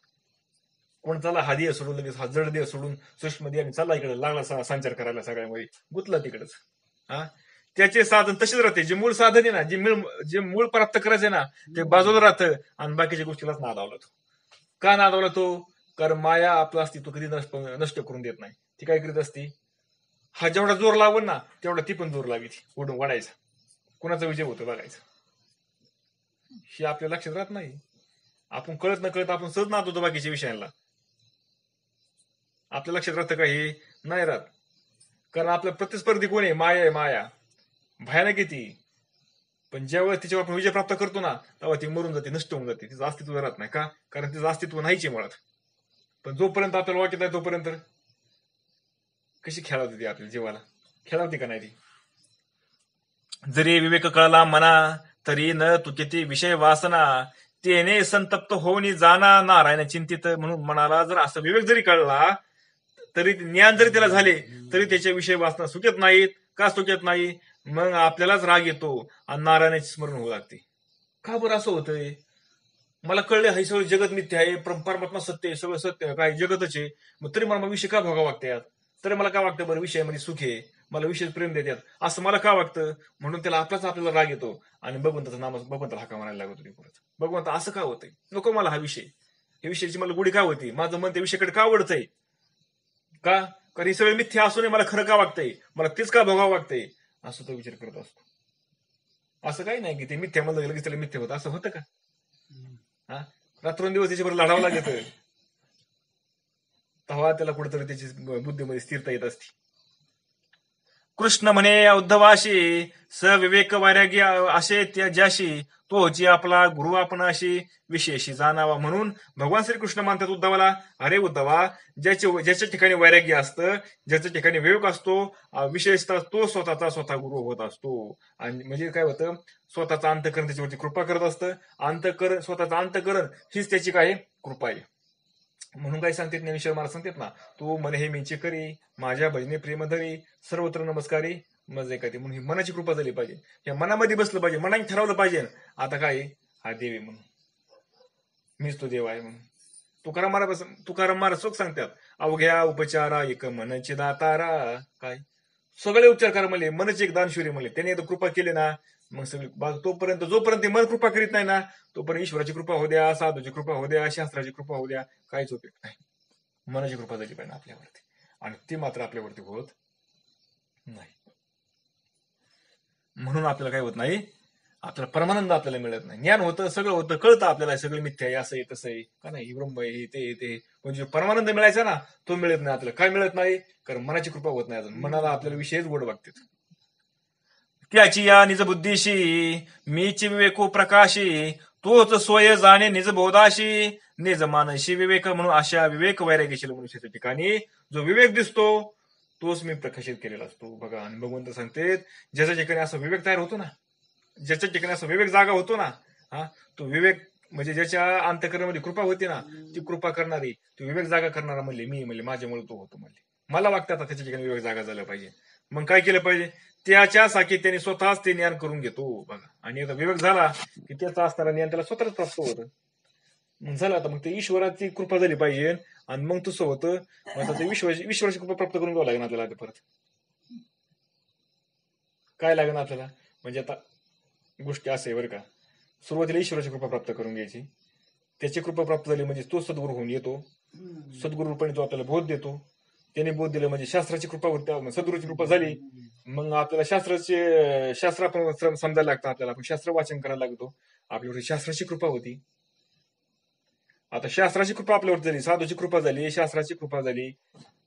कोण चालला हा देह सोडून, लगेच हा जड देह सोडून सूक्ष्म देह चालला इकडे, लागला संचार करायला सगळ्यामध्ये, गुतला तिकडच. त्याचे साधन तसेच राहते, जे मूळ साधन आहे ना, जे मूळ प्राप्त करायचंय ना, ते बाजूला राहतं आणि बाकीच्या गोष्टीलाच नादावला तो. का नादावला तो, कारण माया आपलं अस्तित्व कधी नष्ट करून देत नाही. ती काय करीत असती, हा जेवढा जोर लावण ना तेवढा ती पण जोर लावी ओढून वाढायचा. कुणाचा विजय होतो बघायचा. हे आपल्या लक्षात राहत नाही. आपण कळत न कळत आपण सहज नात होतो बाकीच्या विषयांना. आपल्या लक्षात राहतं का हे? नाही राहत. कारण आपला प्रतिस्पर्धी कोण आहे? माया आहे. माया भयानक आहे ती. पण ज्यावेळेस तिच्यावर आपण विजय प्राप्त करतो ना तेव्हा ती मरून जाते, नष्ट होऊन जाते, तिचं अस्तित्व राहत नाही. का? कारण तिचं अस्तित्व नाहीच आहे मुळात. पण जोपर्यंत आपल्याला वाटत नाही तोपर्यंत कशी खेळावते ती आपल्या जीवाला? खेळावते का नाही ती? जरी विवेक कळला मना तरी न तुके ती विषय वासना तेने संतप्त होऊन जाना नारायण चिंतित. म्हणून मनाला जर असं विवेक जरी कळला तरी ज्ञान जरी त्याला झाले तरी त्याच्या विषय वासना सुटत नाहीत. का सुटत नाही? मग आपल्यालाच राग येतो आणि नारायणाचे स्मरण होऊ लागते. का बरं असं होतंय? मला कळलं हे सगळं जगत मिथ्या आहे, परमात्मा सत्य आहे, सगळं सत्य काय जगतच आहे, मग तरी मला विषय का भोगावं वागतात? तरी मला काय वाटतं बरं विषयामध्ये सुख आहे, मला विषय प्रेम देतात असं मला का वाटतं? म्हणून त्याला आपल्याला राग येतो आणि भगवंताचं नाम भगवंताला हाका मारायला लागतो. परत भगवंत असं का होतंय? नको मला हा विषय, या विषयाची मला गुढी का होती? माझं मन त्या विषयाकडे का आवडतंय? का? कारण हे सगळे मिथ्या असूनही मला खरं का वागतंय? मला तेच का भोगावं वागतंय? असं तो विचार करत असतो. असं काही नाही की ते मिथ्या म्हणलं लगेच त्याला मिथ्या होतं. असं होतं का? हा, रात्रंदिवस त्याच्यावर लढावं लागत तेव्हा त्याला कुठेतरी त्याची बुद्धीमध्ये स्थिरता येत असते. कृष्ण म्हणे उद्धवाशी सविवेक वैराग्य असे ज्याशी तोची आपला गुरु आपण अशी विशेषी जाणावा. म्हणून भगवान श्रीकृष्ण म्हणतात उद्धवाला, अरे उद्धवा, ज्याच्या ठिकाणी वैराग्य असतं, ज्याच्या ठिकाणी विवेक असतो, विशेषतः तो स्वतः गुरु होत असतो. आणि म्हणजे काय होतं? स्वतःचा अंतकरण त्याच्यावरती कृपा करत असतं. स्वतःचं अंतकरण हीच त्याची काय कृपा आहे. म्हणून काय सांगतात ज्ञानेश्वर महाराज सांगतात ना, तू मन हे मीचे करी माझ्या भजने प्रेम धरी सर्वत्र नमस्कारी मजे का. म्हणून ही मनाची कृपा झाली पाहिजे. या मनामध्ये बसलं पाहिजे, मनाने ठरवलं पाहिजे आता काय हा देव आहे म्हणून, मीच तो देव आहे म्हणून. तुकाराम महाराज सुख सांगतात, अवघ्या उपचारा एक मनचे दातारा. काय सगळे उपचार करा म्हणले, मनचे एक दानशूरी म्हणले. त्याने एकदा कृपा केली ना मग सगळी जोपर्यंत मन कृपा करीत नाही ना तोपर्यंत ईश्वराची कृपा होऊ द्या, साधूची कृपा होऊ द्या, शास्त्राची कृपा होऊ द्या, काहीच उपयोग नाही. मनाची कृपा झाली पाहिजे आपल्यावरती, आणि ती मात्र आपल्यावरती होत नाही. म्हणून आपल्याला काय होत नाही? आपल्याला परमानंद आपल्याला मिळत नाही. ज्ञान होतं, सगळं होतं, कळतं आपल्याला सगळं मिथ्या आहे, असं आहे तसं आहे का नाही, ब्रह्म आहे ते म्हणजे परमानंद मिळायचा ना तो मिळत नाही आपल्याला. काय मिळत नाही? कारण मनाची कृपा होत नाही अजून. मनाला आपल्याला विषयच गोड वागतात. त्याची या निज बुद्धीशी मीची विवेको प्रकाशी तोच सोय जाणे निज बोधाशी निज मानशी विवेक. म्हणून अशा विवेक वैराग्यशील मनुष्याच्या ठिकाणी जो विवेक दिसतो तोच मी प्रकाशित केलेला असतो. बघा, आणि भगवंत सांगते ज्याच्या ठिकाणी असा विवेक तयार होतो ना, ज्याच्या ठिकाणी असा विवेक जागा होतो ना, हा तो विवेक म्हणजे ज्याच्या अंतःकरणामध्ये कृपा होती ना, ती कृपा करणारी, तो विवेक जागा करणारा म्हणले मी, म्हणले माझ्यामुळे तो होतो. म्हणले मला वाटतं आता त्याच्या ठिकाणी विवेक जागा झाला पाहिजे. मग काय केलं पाहिजे? त्याच्या साखी त्याने स्वतःच ते ज्ञान करून घेतो. बघा, आणि आता विवेक झाला की त्याचा असणारा ज्ञान त्याला स्वतःच प्राप्त होतं. मग झालं आता, मग ते ईश्वराची कृपा झाली पाहिजे, आणि मग तसं होतं. मग ते ईश्वराची कृपा प्राप्त करून घ्यावं लागेल आपल्याला. परत काय लागेल आपल्याला? म्हणजे आता गोष्टी असं आहे बरं का, सुरुवातीला ईश्वराची कृपा प्राप्त करून घ्यायची. त्याची कृपा प्राप्त झाली म्हणजे तो सद्गुरू होऊन येतो. सद्गुरू रूपाने तो आपल्याला बोध देतो. त्याने बोध दिलं म्हणजे शास्त्राची कृपा होती, सद्गुरूची कृपा झाली. मग आपल्याला शास्त्र आपण समजायला लागतं, आपल्याला आपण शास्त्र वाचन करायला लागतो, आपल्यावरती शास्त्राची कृपा होती. आता शास्त्राची कृपा आपल्यावरती झाली, साधूची कृपा झाली, शास्त्राची कृपा झाली,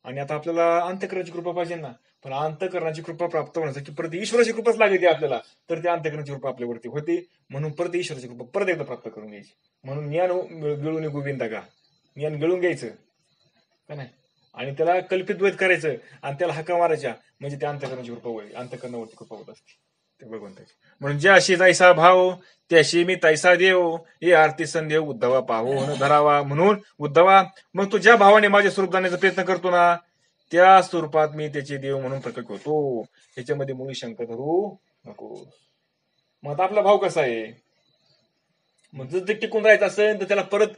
आणि आता आपल्याला अंतःकरणाची कृपा पाहिजे ना. पण अंतःकरणाची कृपा प्राप्त होण्यासाठी परत ईश्वराची कृपाच लागते आपल्याला, तर त्या अंतःकरणाची कृपा आपल्यावरती होती. म्हणून परत ईश्वराची कृपा परत एकदा प्राप्त करून घ्यायची. म्हणून ज्ञान गिळून गोविंदा का, ज्ञान गिळून घ्यायचं का नाही, आणि त्याला कल्पित द्वैत करायचं आणि त्याला हाका मारायच्या, म्हणजे त्या अंतःकरणाची कृपा होईल, अंतःकरणावरती कृपा होत असते ते भगवंताची. म्हणून ज्याशी जायसा भाव त्याशी मी तैसा देव, हे आरती संदेव उद्धवा पाहो धरावा. म्हणून उद्धवा, मग तू ज्या भावाने माझे स्वरूप जाण्याचा प्रयत्न करतो ना त्या स्वरूपात मी त्याचे देव म्हणून प्रकट होतो. त्याच्यामध्ये मुळी शंका धरू नको. मग आता आपला भाव कसा आहे? मग जर ते टिकून राहायचं असेल तर त्याला परत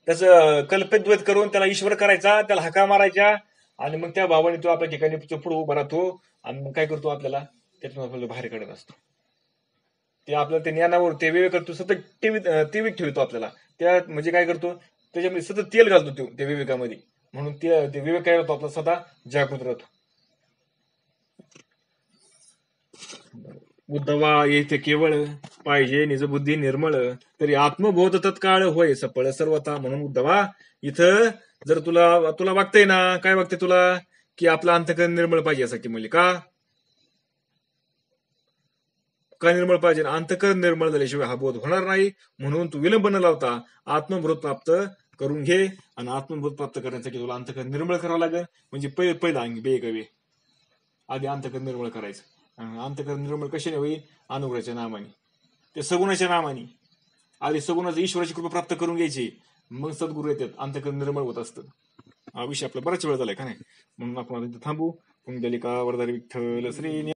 त्याचं कल्पित द्वैत करून त्याला ईश्वर करायचा, त्याला हाका मारायच्या, आणि मग त्या भावाने तो आपल्या ठिकाणी पुढे उभा राहतो. आणि मग काय करतो? आपल्याला त्यातून आपल्याला बाहेर काढत असतो. ते आपल्याला ते ज्ञानावर ते विवेक करतो, सतत तेवीत ठेवतो आपल्याला. त्या म्हणजे काय करतो? त्याच्यामध्ये सतत तेल घालतो त्या विवेकामध्ये. म्हणून ते विवेक काय होतो? आपला सदा जागृत राहतो. उद्धवा येथे केवळ पाहिजे निज बुद्धी निर्मळ तरी आत्मबोध तत्काळ होय सफळ सर्वथा. म्हणून उद्धवा इथं जर तुला तुला वागतंय ना, काय वागतंय तुला, की आपलं अंतकरण निर्मळ पाहिजे यासाठी. म्हणजे का निर्मळ पाहिजे, अंतकरण निर्मळ झाल्याशिवाय हा बोध होणार नाही. म्हणून तू विलंब न लावता आत्मबोध प्राप्त करून घे. आणि आत्मबोध प्राप्त करण्यासाठी तुला अंतकरण निर्मळ करावं लागेल. म्हणजे पहिला अंगी बे आधी अंतकरण निर्मळ करायचं. अंतकरण निर्मळ कशाने होईल, अनुग्रहाच्या नामाने, ते सगुणाच्या नामाने. आधी सगुणाचं ईश्वराची कृपा प्राप्त करून घ्यायची, मग सद्गुरू येतात, अंतकरण निर्मळ होत असतं. हा विषय आपला बराच वेळ झालाय का नाही, म्हणून आपण आता थांबू. पुंडलिका वरदारी विठ्ठल श्री